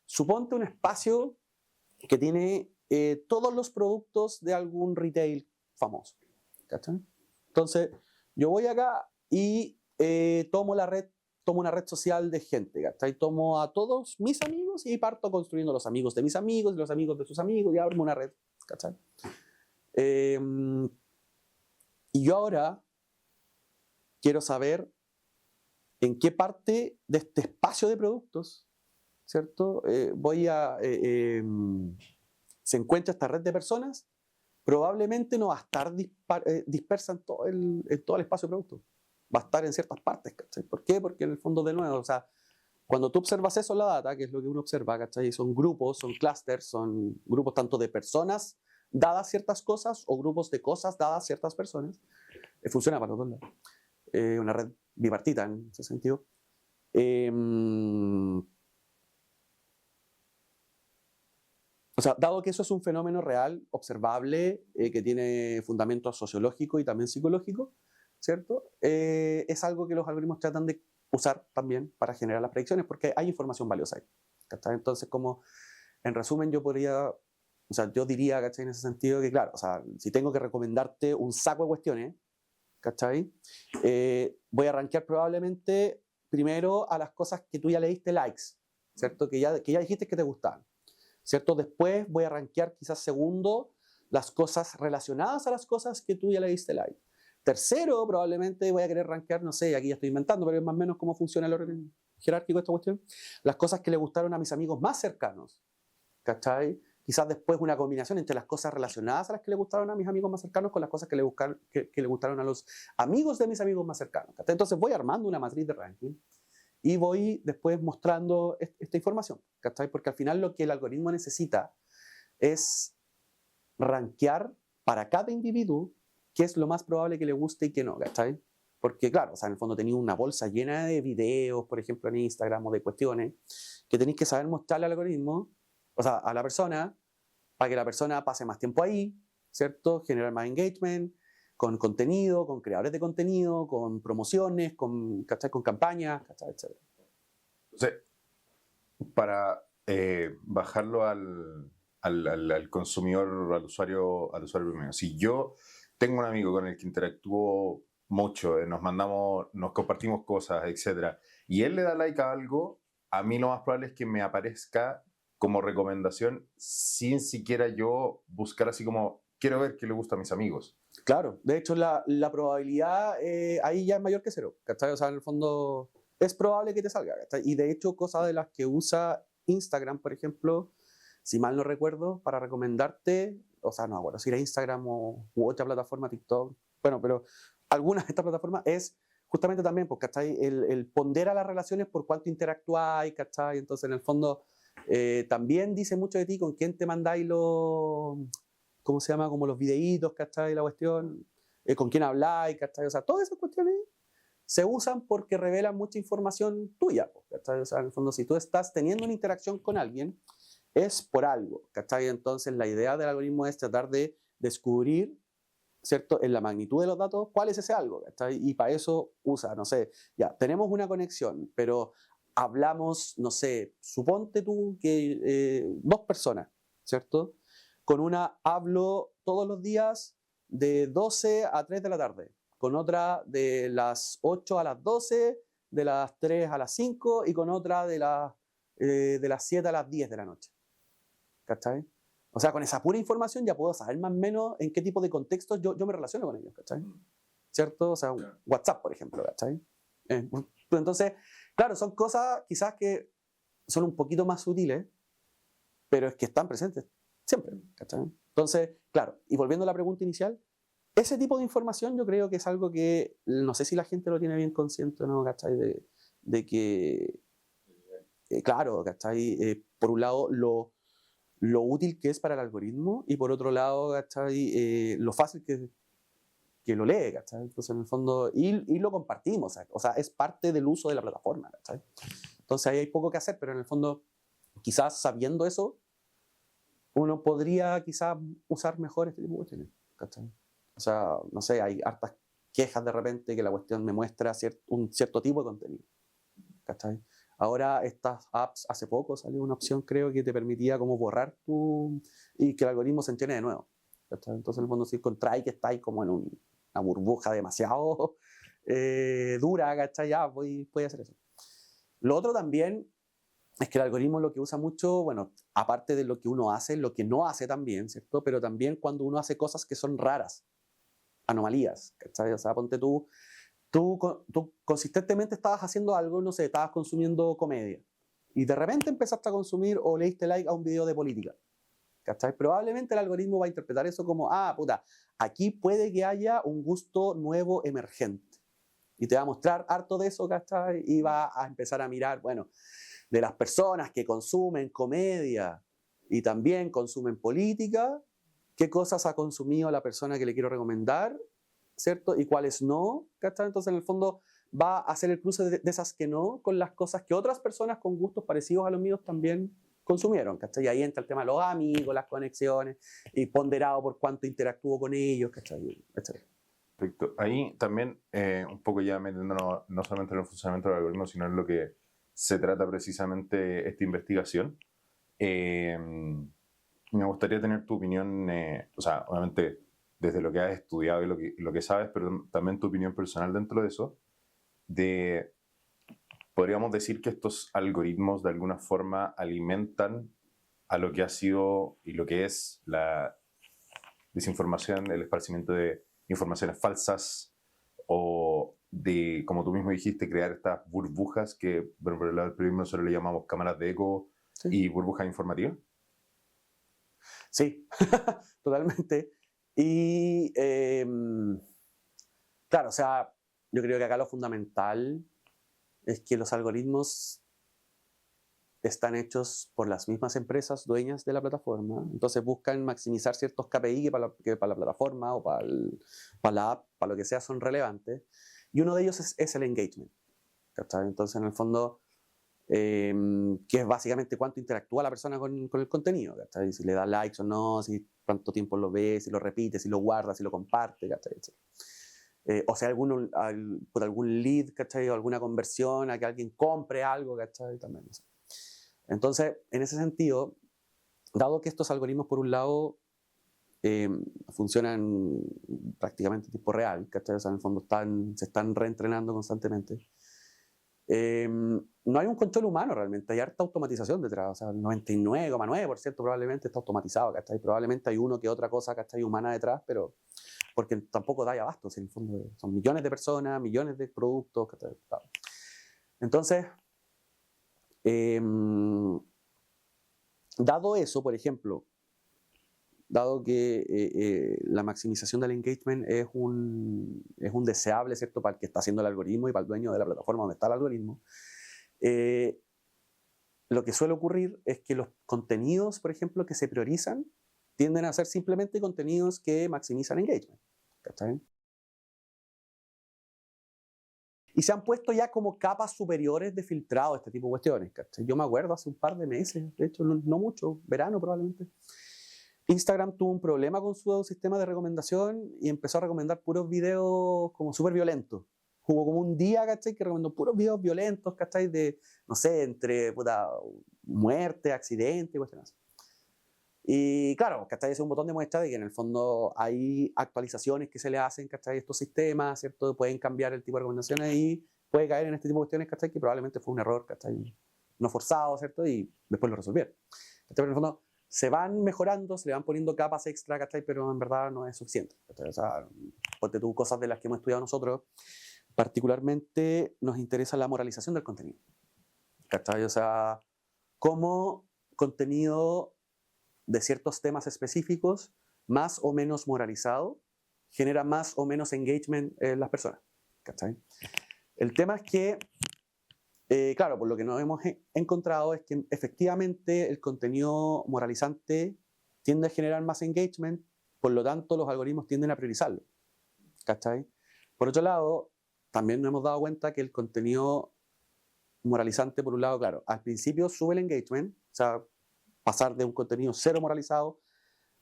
suponte un espacio que tiene todos los productos de algún retail famoso, ¿cachai? Entonces, yo voy acá y tomo una red social de gente, ¿cachai? Tomo a todos mis amigos y parto construyendo los amigos de mis amigos, los amigos de sus amigos, y armo una red, ¿cachai? Y yo ahora quiero saber en qué parte de este espacio de productos, ¿cierto? Voy a se encuentra esta red de personas, probablemente no va a estar dispersa en todo el espacio de producto. Va a estar en ciertas partes, ¿cachai? ¿Por qué? Porque en el fondo, de nuevo, o sea, cuando tú observas eso en la data, que es lo que uno observa, ¿cachai? Son grupos, son clústeres, son grupos tanto de personas dadas ciertas cosas o grupos de cosas dadas ciertas personas. Funciona para los dos lados. Una red bipartita en ese sentido. O sea, dado que eso es un fenómeno real, observable, que tiene fundamentos sociológicos y también psicológicos, ¿cierto? Es algo que los algoritmos tratan de usar también para generar las predicciones, porque hay información valiosa ahí, ¿cachai? Entonces, como en resumen, yo diría, ¿cachai? En ese sentido que, claro, o sea, si tengo que recomendarte un saco de cuestiones, ¿cachai? Voy a rankear probablemente primero a las cosas que tú ya le diste likes, ¿cierto? Que ya dijiste que te gustaban, ¿cierto? Después voy a rankear quizás segundo las cosas relacionadas a las cosas que tú ya le diste like. Tercero, probablemente voy a querer rankear, no sé, aquí ya estoy inventando, pero es más o menos cómo funciona el orden jerárquico de esta cuestión, las cosas que le gustaron a mis amigos más cercanos, ¿cachai? Quizás después una combinación entre las cosas relacionadas a las que le gustaron a mis amigos más cercanos con las cosas que le gustaron a los amigos de mis amigos más cercanos, ¿cachai? Entonces voy armando una matriz de ranking y voy después mostrando esta información, ¿cachai? Porque al final lo que el algoritmo necesita es rankear para cada individuo qué es lo más probable que le guste y qué no, ¿cachai? Porque claro, o sea, en el fondo tenéis una bolsa llena de videos, por ejemplo, en Instagram o de cuestiones, que tenéis que saber mostrarle al algoritmo, o sea, a la persona, para que la persona pase más tiempo ahí, ¿cierto? Generar más engagement, con contenido, con creadores de contenido, con promociones, ¿cachai? Con campañas, ¿cachai? Etc. Entonces, para bajarlo al consumidor, al usuario primero. Si yo tengo un amigo con el que interactúo mucho, nos compartimos cosas, etcétera, y él le da like a algo, a mí lo más probable es que me aparezca como recomendación sin siquiera yo buscar así como, quiero ver qué le gusta a mis amigos. Claro, de hecho la probabilidad ahí ya es mayor que cero, ¿cachai? O sea, en el fondo es probable que te salga, ¿cachai? Y de hecho cosas de las que usa Instagram, por ejemplo, si mal no recuerdo, para recomendarte, o sea, no, bueno, si era Instagram u otra plataforma, TikTok, bueno, pero alguna de estas plataformas es justamente también, pues, ¿cachai? El pondera las relaciones por cuánto interactúas, ¿cachai? Entonces, en el fondo, también dice mucho de ti con quién te mandáis ¿cómo se llama? Como los videitos, ¿cachai? La cuestión, con quién habláis, ¿cachai? O sea, todas esas cuestiones se usan porque revelan mucha información tuya, ¿cachai? O sea, en el fondo, si tú estás teniendo una interacción con alguien, es por algo, ¿cachai? Entonces, la idea del algoritmo es tratar de descubrir, ¿cierto? En la magnitud de los datos, cuál es ese algo, ¿cachai? Y para eso usa, no sé, ya, tenemos una conexión, pero hablamos, no sé, suponte tú que 2 personas, ¿cierto? Con una hablo todos los días de 12 a 3 de la tarde, con otra de las 8 a las 12, de las 3 a las 5 y con otra de las 7 a las 10 de la noche. ¿Cachai? O sea, con esa pura información ya puedo saber más o menos en qué tipo de contextos yo me relaciono con ellos, ¿cachai? ¿Cierto? O sea, WhatsApp, por ejemplo, ¿cachai? Entonces, claro, son cosas quizás que son un poquito más sutiles, pero es que están presentes siempre, ¿cachai? Entonces, claro, y volviendo a la pregunta inicial, ese tipo de información yo creo que es algo que no sé si la gente lo tiene bien consciente o no, ¿cachai? De que, claro, ¿cachai? Por un lado, lo útil que es para el algoritmo y por otro lado, ¿cachai? Lo fácil que lo lee, ¿cachai? Entonces, en el fondo, y lo compartimos, o sea, es parte del uso de la plataforma, ¿cachai? Entonces, ahí hay poco que hacer, pero en el fondo, quizás sabiendo eso, uno podría quizás usar mejor este tipo de cuestiones, ¿cachai? O sea, no sé, hay hartas quejas de repente que la cuestión me muestra un cierto tipo de contenido, ¿cachai? Ahora estas apps, hace poco salió una opción creo que te permitía como borrar y que el algoritmo se entrene de nuevo, ¿cachai? Entonces en el fondo si encontráis que estáis como en una burbuja demasiado dura, ¿cachai? Ya, voy a hacer eso. Lo otro también es que el algoritmo lo que usa mucho, bueno, aparte de lo que uno hace, lo que no hace también, ¿cierto? Pero también cuando uno hace cosas que son raras, anomalías, ¿cachai? O sea, ponte tú consistentemente estabas haciendo algo, no sé, estabas consumiendo comedia, y de repente empezaste a consumir o leíste like a un video de política, ¿cachai? Probablemente el algoritmo va a interpretar eso como, puta, aquí puede que haya un gusto nuevo emergente. Y te va a mostrar harto de eso, ¿cachai? Y va a empezar a mirar, bueno, de las personas que consumen comedia y también consumen política, qué cosas ha consumido la persona que le quiero recomendar, ¿cierto? Y cuáles no, ¿cachai? Entonces, en el fondo, va a hacer el cruce de esas que no con las cosas que otras personas con gustos parecidos a los míos también consumieron, ¿cachai? Y ahí entra el tema de los amigos, las conexiones, y ponderado por cuánto interactúo con ellos, ¿cachai? Etcétera. Perfecto. Ahí también, un poco ya metiéndonos no solamente en el funcionamiento del algoritmo, sino en lo que se trata precisamente esta investigación. Me gustaría tener tu opinión, o sea, obviamente desde lo que has estudiado y lo que sabes, pero también tu opinión personal dentro de eso, de, podríamos decir que estos algoritmos de alguna forma alimentan a lo que ha sido y lo que es la desinformación, el esparcimiento de informaciones falsas o de, como tú mismo dijiste, crear estas burbujas que, bueno, por el lado del periodismo nosotros le llamamos cámaras de eco y burbujas informativas. Sí, totalmente. Y claro, o sea, yo creo que acá lo fundamental es que los algoritmos están hechos por las mismas empresas dueñas de la plataforma, entonces buscan maximizar ciertos KPI que para la plataforma o para la app, para lo que sea, son relevantes, y uno de ellos es el engagement, ¿cachai? Entonces, en el fondo, que es básicamente cuánto interactúa la persona con el contenido, ¿cachai? Si le da likes o no, si cuánto tiempo lo ve, si lo repite, si lo guarda, si lo comparte, ¿cachai? O sea, por algún lead, ¿cachai? O alguna conversión a que alguien compre algo, ¿cachai? También, no sé. Entonces, en ese sentido, dado que estos algoritmos, por un lado, funcionan prácticamente en tiempo real, ¿cachai? O sea, en el fondo se están reentrenando constantemente. No hay un control humano realmente, hay harta automatización detrás, o sea, el 99,9% probablemente está automatizado, ¿cachai? Probablemente hay uno que otra cosa, ¿cachai? Humana detrás, pero porque tampoco da abasto, en el fondo son millones de personas, millones de productos, ¿cachai? Entonces, dado eso, por ejemplo, dado que la maximización del engagement es un deseable, ¿cierto?, para el que está haciendo el algoritmo y para el dueño de la plataforma donde está el algoritmo, lo que suele ocurrir es que los contenidos, por ejemplo, que se priorizan, tienden a ser simplemente contenidos que maximizan engagement, ¿cachai? Y se han puesto ya como capas superiores de filtrado este tipo de cuestiones, ¿cachai? Yo me acuerdo hace un par de meses, de hecho no mucho, verano probablemente, Instagram tuvo un problema con su sistema de recomendación y empezó a recomendar puros videos como súper violentos. Hubo como un día, ¿cachai?, que recomendó puros videos violentos, ¿cachai?, de, no sé, entre muerte, accidente, cuestiones. Y claro, ¿cachai?, es un botón de muestra de que en el fondo hay actualizaciones que se le hacen, ¿cachai?, estos sistemas, ¿cierto?, pueden cambiar el tipo de recomendaciones y puede caer en este tipo de cuestiones, ¿cachai?, que probablemente fue un error, ¿cachai?, no forzado, ¿cierto?, y después lo resolvieron. ¿Cachai? Pero en el fondo se van mejorando, se le van poniendo capas extra, ¿cachai?, pero en verdad no es suficiente, ¿cachai? O sea, ponte tú cosas de las que hemos estudiado nosotros, particularmente nos interesa la moralización del contenido, ¿cachai? O sea, cómo contenido de ciertos temas específicos, más o menos moralizado, genera más o menos engagement en las personas, ¿cachai? El tema es que, claro, por lo que nos hemos encontrado es que efectivamente el contenido moralizante tiende a generar más engagement, por lo tanto los algoritmos tienden a priorizarlo, ¿cachai? Por otro lado, también nos hemos dado cuenta que el contenido moralizante, por un lado, claro, al principio sube el engagement, o sea, pasar de un contenido cero moralizado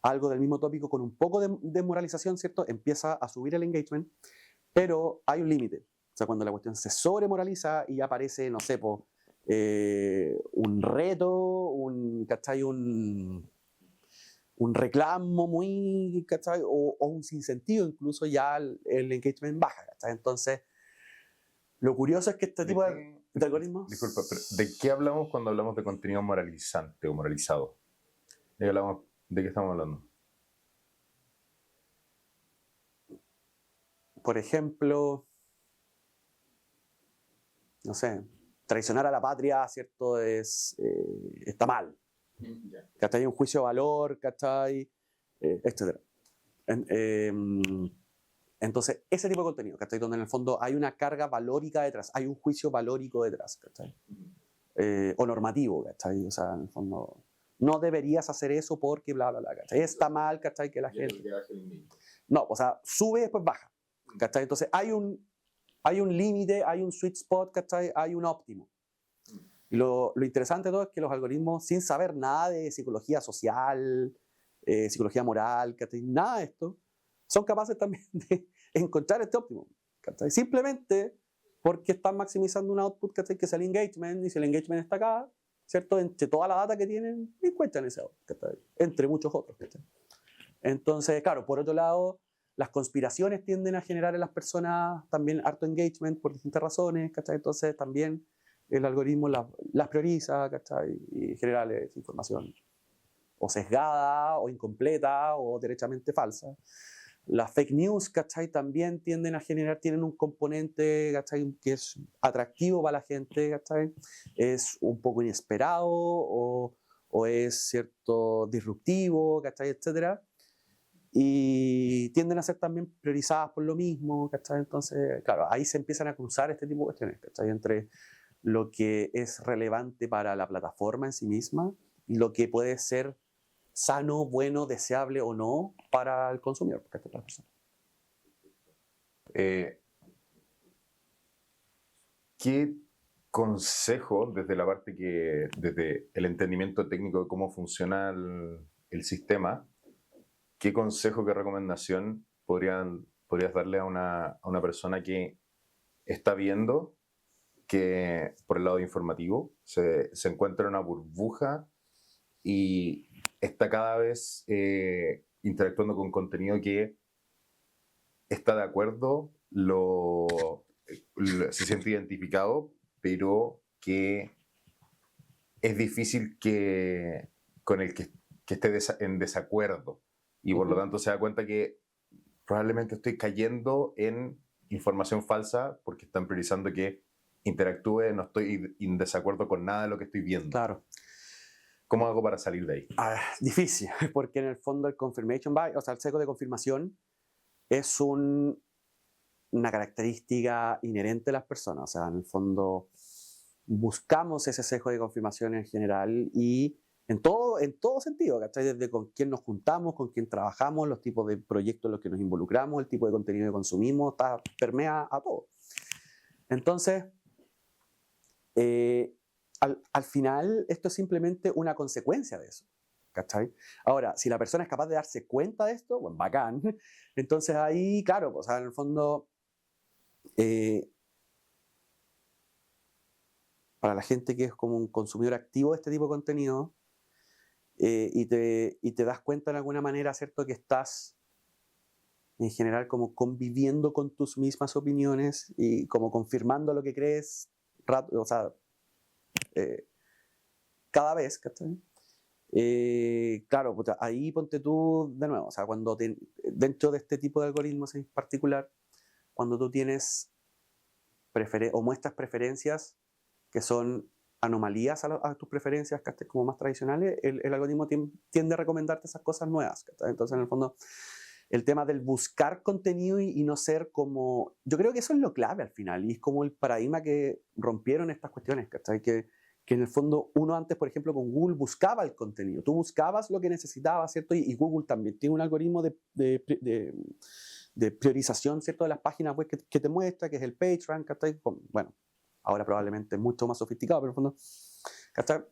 a algo del mismo tópico con un poco de moralización, ¿cierto? Empieza a subir el engagement, pero hay un límite. O sea, cuando la cuestión se sobremoraliza y ya aparece, no sé, un reto, ¿cachai? Un reclamo muy, ¿cachai? O un sinsentido, incluso ya el engagement baja, ¿cachai? Entonces, lo curioso es que este tipo de algoritmos... Disculpa, pero ¿de qué hablamos cuando hablamos de contenido moralizante o moralizado? ¿De qué estamos hablando? Por ejemplo, no sé, traicionar a la patria, ¿cierto? Está mal, ¿Cachai? Un juicio de valor, ¿cachai? Etcétera. Entonces, ese tipo de contenido, ¿cachai? Donde en el fondo hay una carga valórica detrás, hay un juicio valórico detrás, ¿cachai? O normativo, ¿cachai? O sea, en el fondo, no deberías hacer eso porque bla, bla, bla, ¿cachai? Está mal, ¿cachai? Que la gente... No, o sea, sube y después baja, ¿cachai? Entonces, hay un límite, hay un sweet spot, ¿cachai? Hay un óptimo. Y lo interesante de todo es que los algoritmos, sin saber nada de psicología social, psicología moral, ¿cachai? Nada de esto, son capaces también de encontrar este óptimo, ¿cachai? Simplemente porque están maximizando un output, ¿cachai? Que es el engagement, y si el engagement está acá, ¿cierto? Entre toda la data que tienen, encuentran ese output, ¿cachai? Entre muchos otros, ¿cachai? Entonces, claro, por otro lado, las conspiraciones tienden a generar en las personas también harto engagement por distintas razones, ¿cachai? Entonces también el algoritmo las prioriza, ¿cachai? Y genera información o sesgada, o incompleta, o derechamente falsa. Las fake news, ¿cachai? También tienden a generar, tienen un componente, ¿cachai? Que es atractivo para la gente, ¿cachai? Es un poco inesperado, o es cierto disruptivo, ¿cachai? Etcétera. Y tienden a ser también priorizadas por lo mismo, ¿cachai? Entonces, claro, ahí se empiezan a cruzar este tipo de cuestiones, ¿cachai? Entre lo que es relevante para la plataforma en sí misma y lo que puede ser sano, bueno, deseable o no para el consumidor, para la persona. ¿Qué consejo, desde la parte desde el entendimiento técnico de cómo funciona el sistema, qué consejo, qué recomendación podrías darle a una persona que está viendo que, por el lado informativo, se encuentra en una burbuja y está cada vez interactuando con contenido que está de acuerdo, se siente identificado, pero que es difícil con el que esté en desacuerdo, y por lo tanto se da cuenta que probablemente estoy cayendo en información falsa porque están priorizando que interactúe, no estoy en desacuerdo con nada de lo que estoy viendo. Claro. ¿Cómo hago para salir de ahí? Difícil, porque en el fondo el confirmation bias, o sea, el sesgo de confirmación, es una característica inherente de las personas. O sea, en el fondo buscamos ese sesgo de confirmación en general y en todo sentido, ¿cachai? Desde con quién nos juntamos, con quién trabajamos, los tipos de proyectos en los que nos involucramos, el tipo de contenido que consumimos, permea a todo. Entonces, al final, esto es simplemente una consecuencia de eso, ¿cachai? Ahora, si la persona es capaz de darse cuenta de esto, bueno, bacán. Entonces ahí, claro, o sea, en el fondo, para la gente que es como un consumidor activo de este tipo de contenido, y te das cuenta de alguna manera, ¿cierto?, que estás en general como conviviendo con tus mismas opiniones y como confirmando lo que crees, o sea, cada vez, ¿cachai? Claro, puta, ahí ponte tú de nuevo, o sea, cuando dentro de este tipo de algoritmos en particular, cuando tú tienes o muestras preferencias que son anomalías a tus preferencias, ¿cachai? Como más tradicionales, el algoritmo tiende a recomendarte esas cosas nuevas, ¿cachai? Entonces, en el fondo, el tema del buscar contenido y no ser como... Yo creo que eso es lo clave al final, y es como el paradigma que rompieron estas cuestiones, ¿cachai? Que en el fondo uno antes, por ejemplo, con Google buscaba el contenido, tú buscabas lo que necesitabas, ¿cierto? Y Google también tiene un algoritmo de priorización, ¿cierto?, de las páginas web que te muestra, que es el PageRank, ¿cachai? Bueno, ahora probablemente es mucho más sofisticado, pero en el fondo, ¿cachai?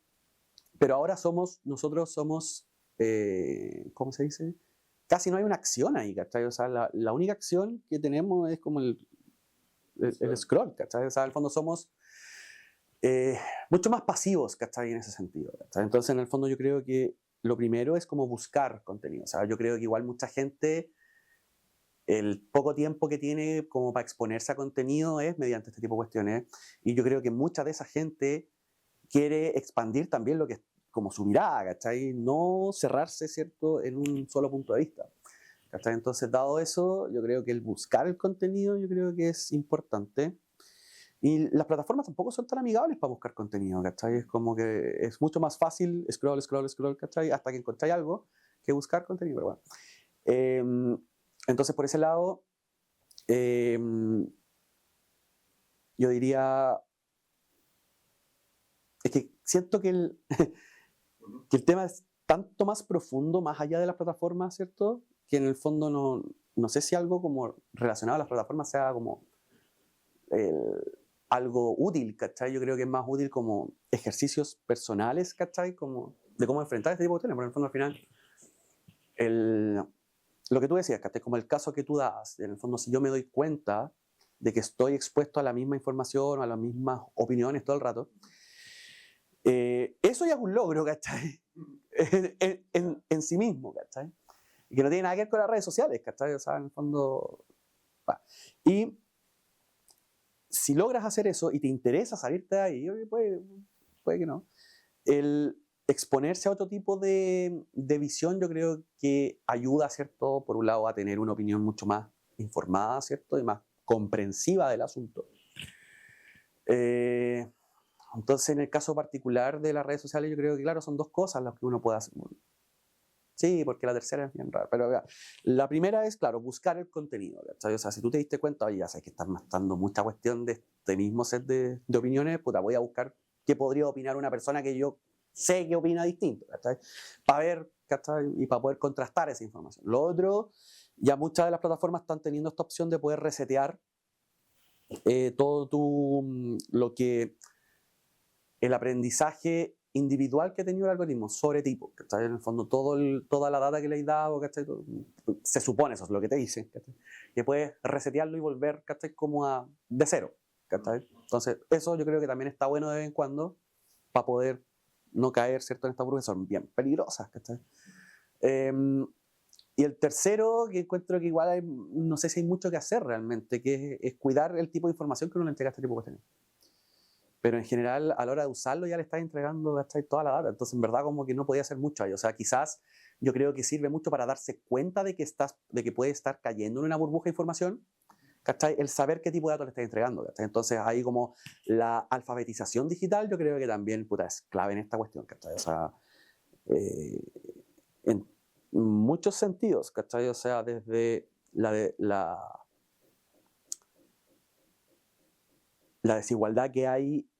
Pero ahora nosotros somos, ¿cómo se dice? Casi no hay una acción ahí, ¿cachai? O sea, la única acción que tenemos es como el scroll, ¿cachai? O sea, en el fondo somos mucho más pasivos, ¿cachai? En ese sentido, ¿cachai? Entonces, en el fondo yo creo que lo primero es como buscar contenido. O sea, yo creo que igual mucha gente, el poco tiempo que tiene como para exponerse a contenido es mediante este tipo de cuestiones. Y yo creo que mucha de esa gente quiere expandir también lo que es como su mirada, ¿cachai? No cerrarse, ¿cierto?, en un solo punto de vista, ¿cachai? Entonces, dado eso, yo creo que el buscar el contenido, yo creo que es importante. Y las plataformas tampoco son tan amigables para buscar contenido, ¿cachai? Es como que es mucho más fácil scroll, ¿cachai? Hasta que encontráis algo que buscar contenido, pero bueno. Entonces, por ese lado, yo diría, es que siento que que el tema es tanto más profundo, más allá de las plataformas, ¿cierto? Que en el fondo no sé si algo como relacionado a las plataformas sea como algo útil, ¿cachai? Yo creo que es más útil como ejercicios personales, ¿cachai? Como de cómo enfrentar este tipo de cuestiones, porque en el fondo al final, lo que tú decías, ¿cachai? Como el caso que tú das, en el fondo si yo me doy cuenta de que estoy expuesto a la misma información o a las mismas opiniones todo el rato, eso ya es un logro, ¿cachai? en sí mismo, ¿cachai? Y que no tiene nada que ver con las redes sociales, ¿cachai? O sea, en el fondo... Va. Y si logras hacer eso y te interesa salirte de ahí, puede que no, el exponerse a otro tipo de visión yo creo que ayuda, ¿cierto? Por un lado a tener una opinión mucho más informada, ¿cierto? Y más comprensiva del asunto. Entonces, en el caso particular de las redes sociales, yo creo que, claro, son dos cosas las que uno puede hacer. Sí, porque la tercera es bien rara. Pero la primera es, claro, buscar el contenido. ¿Cachai? O sea, si tú te diste cuenta, oye, ya sabes que estás matando mucha cuestión de este mismo set de opiniones, puta, voy a buscar qué podría opinar una persona que yo sé que opina distinto, ¿cachai? Para ver, ¿cachai? Y para poder contrastar esa información. Lo otro, ya muchas de las plataformas están teniendo esta opción de poder resetear todo lo que el aprendizaje individual que ha tenido el algoritmo sobre tipo, ¿cachai? En el fondo toda la data que le he dado, ¿cachai? Se supone, eso es lo que te dicen, ¿cachai? Que puedes resetearlo y volver, ¿cachai? Como de cero, ¿cachai? Entonces eso yo creo que también está bueno de vez en cuando para poder no caer, ¿cierto? En estas burbujas son bien peligrosas, ¿cachai? Y el tercero, que encuentro que igual no sé si hay mucho que hacer realmente, que es cuidar el tipo de información que uno le entrega a este tipo de cuestiones. Pero en general, a la hora de usarlo ya le estás entregando, ¿cachai? Toda la data. Entonces, en verdad, como que no podía hacer mucho ahí. O sea, quizás yo creo que sirve mucho para darse cuenta de que puede estar cayendo en una burbuja de información, ¿cachai? El saber qué tipo de datos le estás entregando, ¿cachai? Entonces, ahí como la alfabetización digital, yo creo que también, puta, es clave en esta cuestión, ¿cachai? O sea, en muchos sentidos, ¿cachai? O sea, desde la desigualdad que hay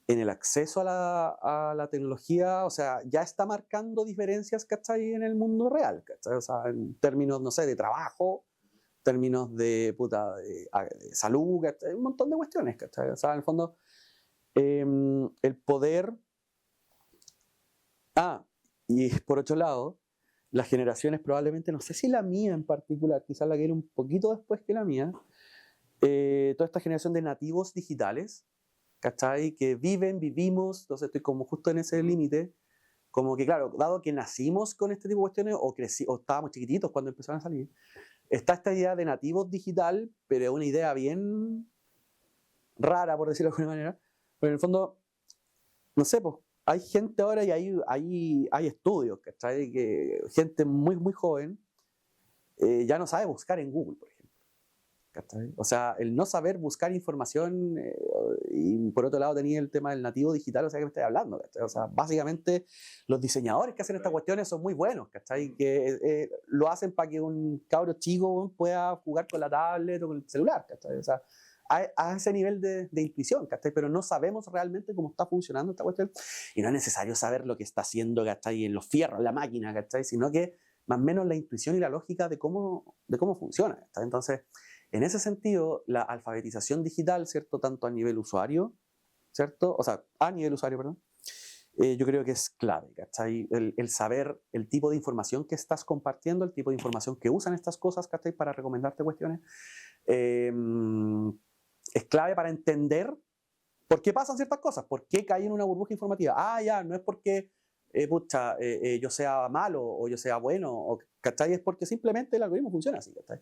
en el acceso a la tecnología, o sea, ya está marcando diferencias, ¿cachai? En el mundo real, ¿cachai? O sea, en términos, no sé, de trabajo, términos de salud, ¿cachai? Un montón de cuestiones, ¿cachai? O sea, en el fondo, el poder... y por otro lado, las generaciones probablemente, no sé si la mía en particular, quizás la que era un poquito después que la mía, toda esta generación de nativos digitales, ¿cachai? Que vivimos, entonces estoy como justo en ese límite, como que claro, dado que nacimos con este tipo de cuestiones o estábamos chiquititos cuando empezaron a salir, está esta idea de nativos digital, pero es una idea bien rara, por decirlo de alguna manera, pero en el fondo, no sé, pues, hay gente ahora y hay estudios, ¿cachai? Que gente muy joven ya no sabe buscar en Google, por ejemplo. ¿Cachai? O sea, el no saber buscar información y por otro lado tenía el tema del nativo digital, o sea, ¿qué me estoy hablando? ¿Cachai? O sea, básicamente los diseñadores que hacen estas cuestiones son muy buenos, ¿cachai? Que lo hacen para que un cabro chico pueda jugar con la tablet o con el celular, ¿cachai? O sea, a ese nivel de intuición, ¿cachai? Pero no sabemos realmente cómo está funcionando esta cuestión y no es necesario saber lo que está haciendo, ¿cachai? En los fierros, en la máquina, ¿cachai? Sino que más o menos la intuición y la lógica de cómo funciona, ¿cachai? Entonces, en ese sentido, la alfabetización digital, ¿cierto? Tanto a nivel usuario, ¿cierto? O sea, a nivel usuario, perdón. Yo creo que es clave, ¿cachai? El saber el tipo de información que estás compartiendo, el tipo de información que usan estas cosas, ¿cachai? Para recomendarte cuestiones. Es clave para entender por qué pasan ciertas cosas, por qué cae en una burbuja informativa. Ya, no es porque yo sea malo o yo sea bueno, ¿cachai? Es porque simplemente el algoritmo funciona así, ¿cachai?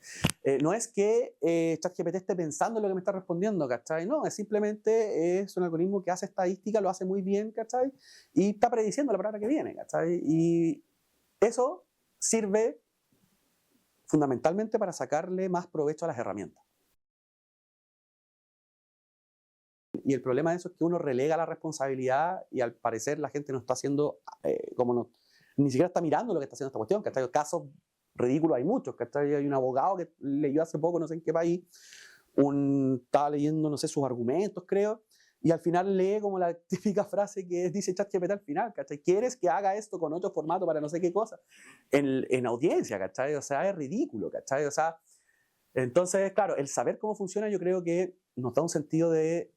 No es que ChatGPT esté pensando en lo que me está respondiendo, ¿cachai? No, es simplemente es un algoritmo que hace estadística, lo hace muy bien, ¿cachai? Y está prediciendo la palabra que viene, ¿cachai? Y eso sirve fundamentalmente para sacarle más provecho a las herramientas. Y el problema de eso es que uno relega la responsabilidad y al parecer la gente no está haciendo, ni siquiera está mirando lo que está haciendo esta cuestión, ¿cachai? Casos ridículos hay muchos, ¿cachai? Hay un abogado que leyó hace poco, no sé en qué país, estaba leyendo, no sé, sus argumentos, creo, y al final lee como la típica frase que dice ChatGPT al final, ¿cachai? ¿Quieres que haga esto con otro formato para no sé qué cosa? En audiencia, ¿cachai? O sea, es ridículo, ¿cachai? O sea, entonces, claro, el saber cómo funciona yo creo que nos da un sentido de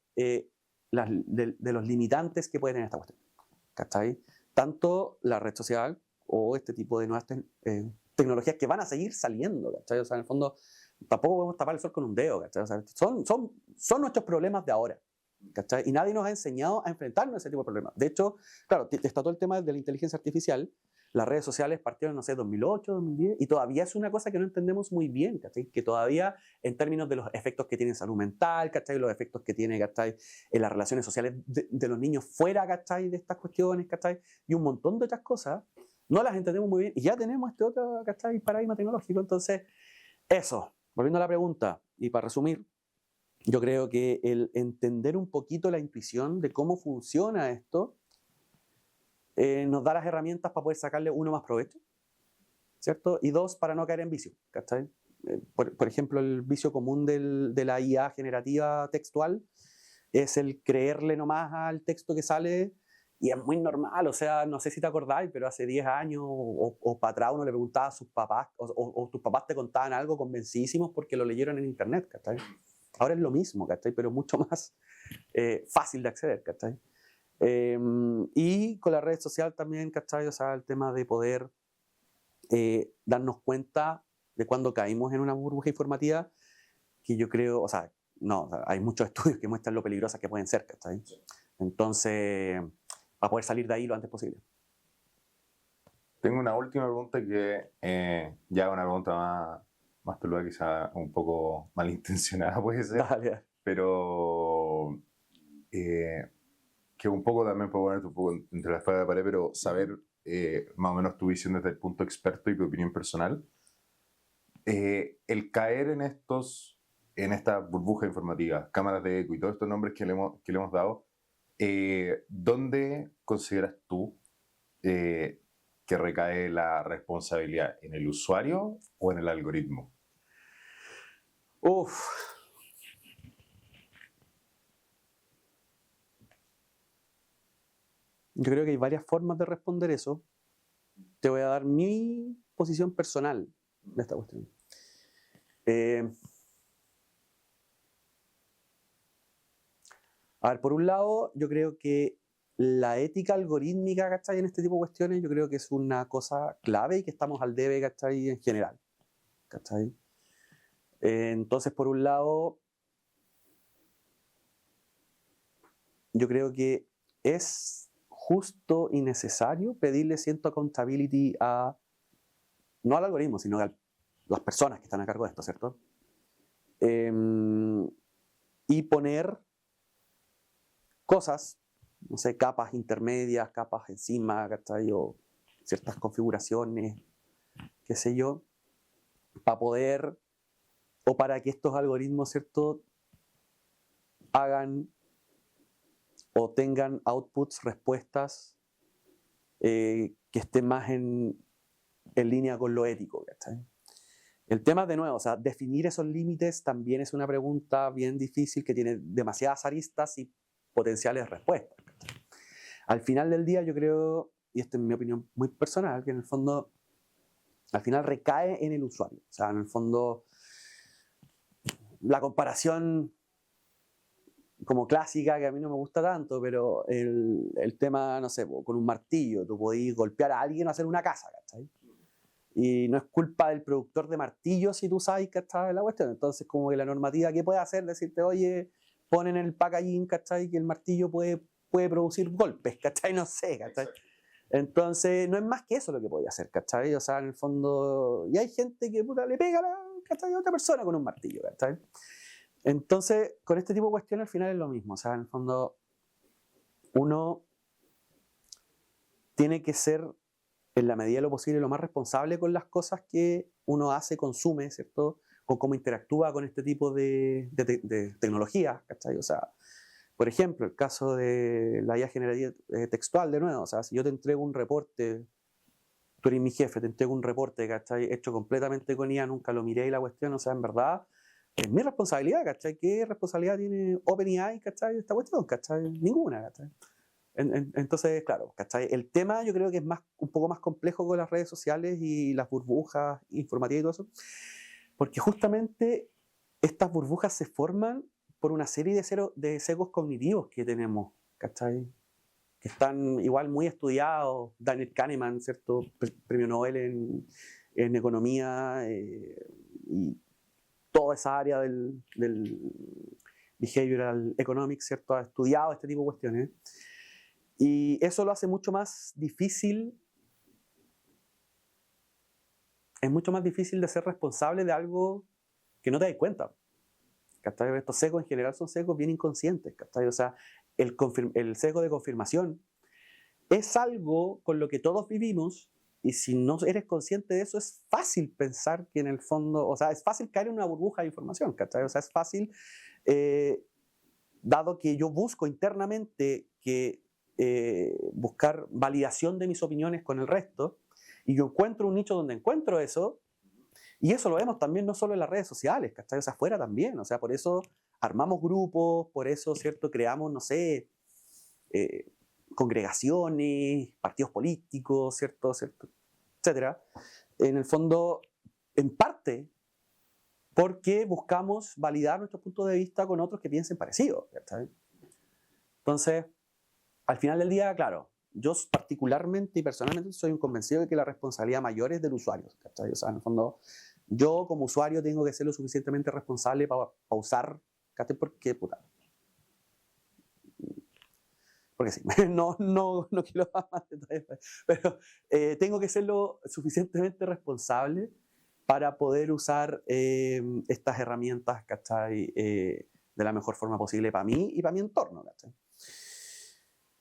los limitantes que puede tener esta cuestión, ¿cachai? Tanto la red social o este tipo de nuevas tecnologías que van a seguir saliendo, ¿cachai? O sea, en el fondo, tampoco podemos tapar el sol con un dedo, ¿cachai? O sea, son nuestros problemas de ahora, ¿cachai? Y nadie nos ha enseñado a enfrentarnos a ese tipo de problemas. De hecho, claro, está todo el tema de la inteligencia artificial. Las redes sociales partieron, no sé, 2008, 2010, y todavía es una cosa que no entendemos muy bien, ¿cachai? Que todavía, en términos de los efectos que tiene en salud mental, ¿cachai? Los efectos que tiene, ¿cachai? En las relaciones sociales de los niños fuera, ¿cachai? De estas cuestiones, ¿cachai? Y un montón de otras cosas, no las entendemos muy bien, y ya tenemos este otro, ¿cachai? Paradigma tecnológico. Entonces, eso, volviendo a la pregunta, y para resumir, yo creo que el entender un poquito la intuición de cómo funciona esto, nos da las herramientas para poder sacarle uno más provecho, ¿cierto? Y dos, para no caer en vicio, ¿cachai? Por ejemplo, el vicio común de la IA generativa textual es el creerle nomás al texto que sale, y es muy normal, o sea, no sé si te acordáis, pero hace 10 años o para atrás uno le preguntaba a sus papás, o tus papás te contaban algo convencidísimos porque lo leyeron en internet, ¿cachai? Ahora es lo mismo, ¿cachai? Pero mucho más fácil de acceder, ¿cachai? Y con la red social también, ¿cachai? O sea, el tema de poder darnos cuenta de cuando caímos en una burbuja informativa, que yo creo, o sea, no, o sea, hay muchos estudios que muestran lo peligrosas que pueden ser, ¿cachai? Entonces, para poder salir de ahí lo antes posible. Tengo una última pregunta que ya es una pregunta más peluda, quizá un poco malintencionada puede ser, Dale. pero que un poco también puedo ponerte un poco entre la espada y la pared, pero saber más o menos tu visión desde el punto experto y tu opinión personal. El caer en esta burbuja informativa, cámaras de eco y todos estos nombres que le hemos dado, ¿dónde consideras tú que recae la responsabilidad? ¿En el usuario o en el algoritmo? Uf. Yo creo que hay varias formas de responder eso. Te voy a dar mi posición personal de esta cuestión. A ver, por un lado, yo creo que la ética algorítmica, ¿cachai? En este tipo de cuestiones, yo creo que es una cosa clave y que estamos al debe, ¿cachai? En general, ¿cachai? Entonces, por un lado, yo creo que es justo y necesario pedirle cierta accountability no al algoritmo, sino a las personas que están a cargo de esto, ¿cierto? Y poner cosas, no sé, capas intermedias, capas encima, ¿cachai? O ciertas configuraciones, qué sé yo, para poder, o para que estos algoritmos, ¿cierto?, hagan o tengan outputs, respuestas que estén más en línea con lo ético, ¿cachai? El tema, de nuevo, o sea, definir esos límites también es una pregunta bien difícil que tiene demasiadas aristas y potenciales respuestas. Al final del día yo creo, y esta es mi opinión muy personal, que en el fondo al final recae en el usuario. O sea, en el fondo la comparación como clásica, que a mí no me gusta tanto, pero el tema, no sé, con un martillo, tú podís golpear a alguien o hacer una casa, ¿cachai? Y no es culpa del productor de martillos si tú sabes que está en la cuestión. Entonces, como que la normativa, ¿qué puede hacer? Decirte, oye, ponen el packaging, ¿cachai? Que el martillo puede producir golpes, ¿cachai? No sé, ¿cachai? Entonces, no es más que eso lo que podía hacer, ¿cachai? O sea, en el fondo, y hay gente que puta, le pega ¿cachai? A otra persona con un martillo, ¿cachai? Entonces, con este tipo de cuestiones al final es lo mismo. O sea, en el fondo, uno tiene que ser, en la medida de lo posible, lo más responsable con las cosas que uno hace, consume, ¿cierto? Con cómo interactúa con este tipo de tecnologías, ¿cachai? O sea, Por ejemplo, el caso de la IA generativa textual, de nuevo, o sea, si yo te entrego un reporte, tú eres mi jefe, te entrego un reporte, ¿cachai? Hecho completamente con IA, nunca lo miré y la cuestión, o sea, en verdad, es mi responsabilidad, ¿cachai? ¿Qué responsabilidad tiene OpenAI, ¿cachai? De esta cuestión, ¿cachai? Ninguna, ¿cachai? Entonces, claro, ¿cachai? El tema yo creo que es un poco más complejo con las redes sociales y las burbujas informativas y todo eso, porque justamente estas burbujas se forman por una serie de sesgos cognitivos que tenemos, ¿cachai? Que están igual muy estudiados. Daniel Kahneman, ¿cierto? Premio Nobel en economía, y toda esa área del behavioral economics, ¿cierto? Ha estudiado este tipo de cuestiones. Y eso lo hace mucho más difícil. Es mucho más difícil de ser responsable de algo que no te das cuenta. ¿Cachai? Estos sesgos en general son sesgos bien inconscientes, ¿cachai? O sea, el sesgo de confirmación es algo con lo que todos vivimos, y si no eres consciente de eso, es fácil pensar que en el fondo, o sea, es fácil caer en una burbuja de información, ¿cachai? O sea, es fácil, dado que yo busco internamente buscar validación de mis opiniones con el resto, y yo encuentro un nicho donde encuentro eso. Y eso lo vemos también no solo en las redes sociales, ¿cachai? O sea, afuera también. O sea, por eso armamos grupos, por eso, ¿cierto? Creamos, no sé, congregaciones, partidos políticos, ¿cierto? Etcétera. En el fondo, en parte, porque buscamos validar nuestro punto de vista con otros que piensen parecido, ¿cachai? Entonces, al final del día, claro, yo particularmente y personalmente soy un convencido de que la responsabilidad mayor es del usuario, ¿cachai? O sea, en el fondo, yo como usuario tengo que ser lo suficientemente responsable para usar, ¿cachai? Porque, puta, porque sí, no quiero dar más detalles, pero tengo que ser lo suficientemente responsable para poder usar estas herramientas, ¿cachai? De la mejor forma posible para mí y para mi entorno, ¿cachai?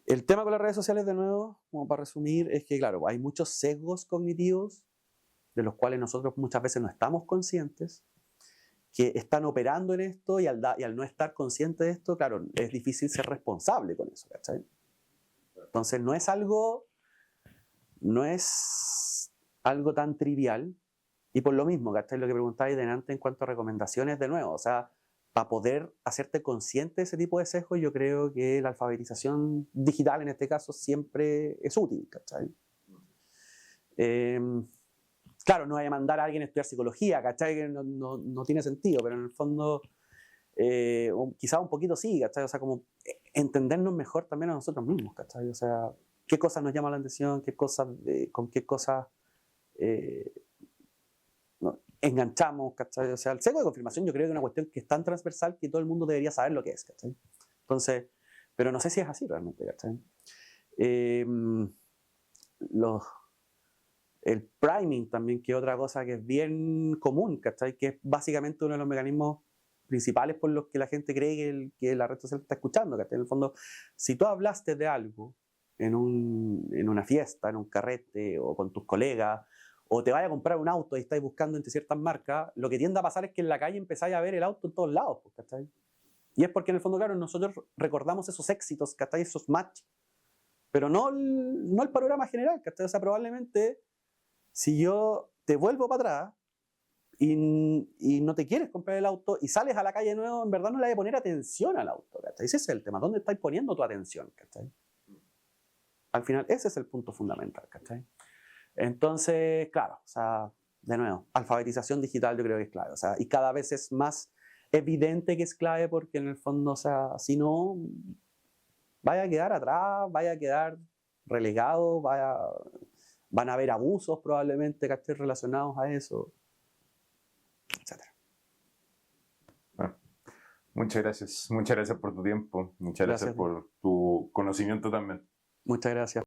El tema con las redes sociales, de nuevo, como para resumir, es que, claro, hay muchos sesgos cognitivos de los cuales nosotros muchas veces no estamos conscientes, que están operando en esto, y al no estar consciente de esto, claro, es difícil ser responsable con eso, ¿cachai? Entonces no es algo tan trivial, y por lo mismo, ¿cachai? Lo que preguntabais delante en cuanto a recomendaciones, de nuevo, o sea, para poder hacerte consciente de ese tipo de sesgos, yo creo que la alfabetización digital en este caso siempre es útil, ¿cachai? Claro, no hay que mandar a alguien a estudiar psicología, ¿cachai? Que no tiene sentido, pero en el fondo quizá un poquito sí, ¿cachai? O sea, como entendernos mejor también a nosotros mismos, ¿cachai? O sea, qué cosas nos llaman la atención, con qué cosas enganchamos, ¿cachai? O sea, el sesgo de confirmación yo creo que es una cuestión que es tan transversal que todo el mundo debería saber lo que es, ¿cachai? Entonces, pero no sé si es así realmente, ¿cachai? El priming también, que es otra cosa que es bien común, ¿cachai? Que es básicamente uno de los mecanismos principales por los que la gente cree que la red social está escuchando, ¿cachai? En el fondo, si tú hablaste de algo en una fiesta, en un carrete, o con tus colegas, o te vayas a comprar un auto y estáis buscando entre ciertas marcas, lo que tiende a pasar es que en la calle empezáis a ver el auto en todos lados, ¿cachai? Y es porque en el fondo, claro, nosotros recordamos esos éxitos, ¿cachai? Esos match, pero no el panorama general, ¿cachai? O sea, probablemente si yo te vuelvo para atrás y no te quieres comprar el auto y sales a la calle de nuevo, en verdad no le vas a poner atención al auto, ¿cachai? Ese es el tema, ¿dónde estás poniendo tu atención, ¿cachai? Al final ese es el punto fundamental, ¿cachai? Entonces, claro, o sea, de nuevo, alfabetización digital yo creo que es clave, o sea, y cada vez es más evidente que es clave, porque en el fondo, o sea, si no, vaya a quedar atrás, vaya a quedar relegado, van a haber abusos probablemente que estén relacionados a eso, etc. Bueno, muchas gracias por tu tiempo, muchas gracias por tu conocimiento también. Muchas gracias.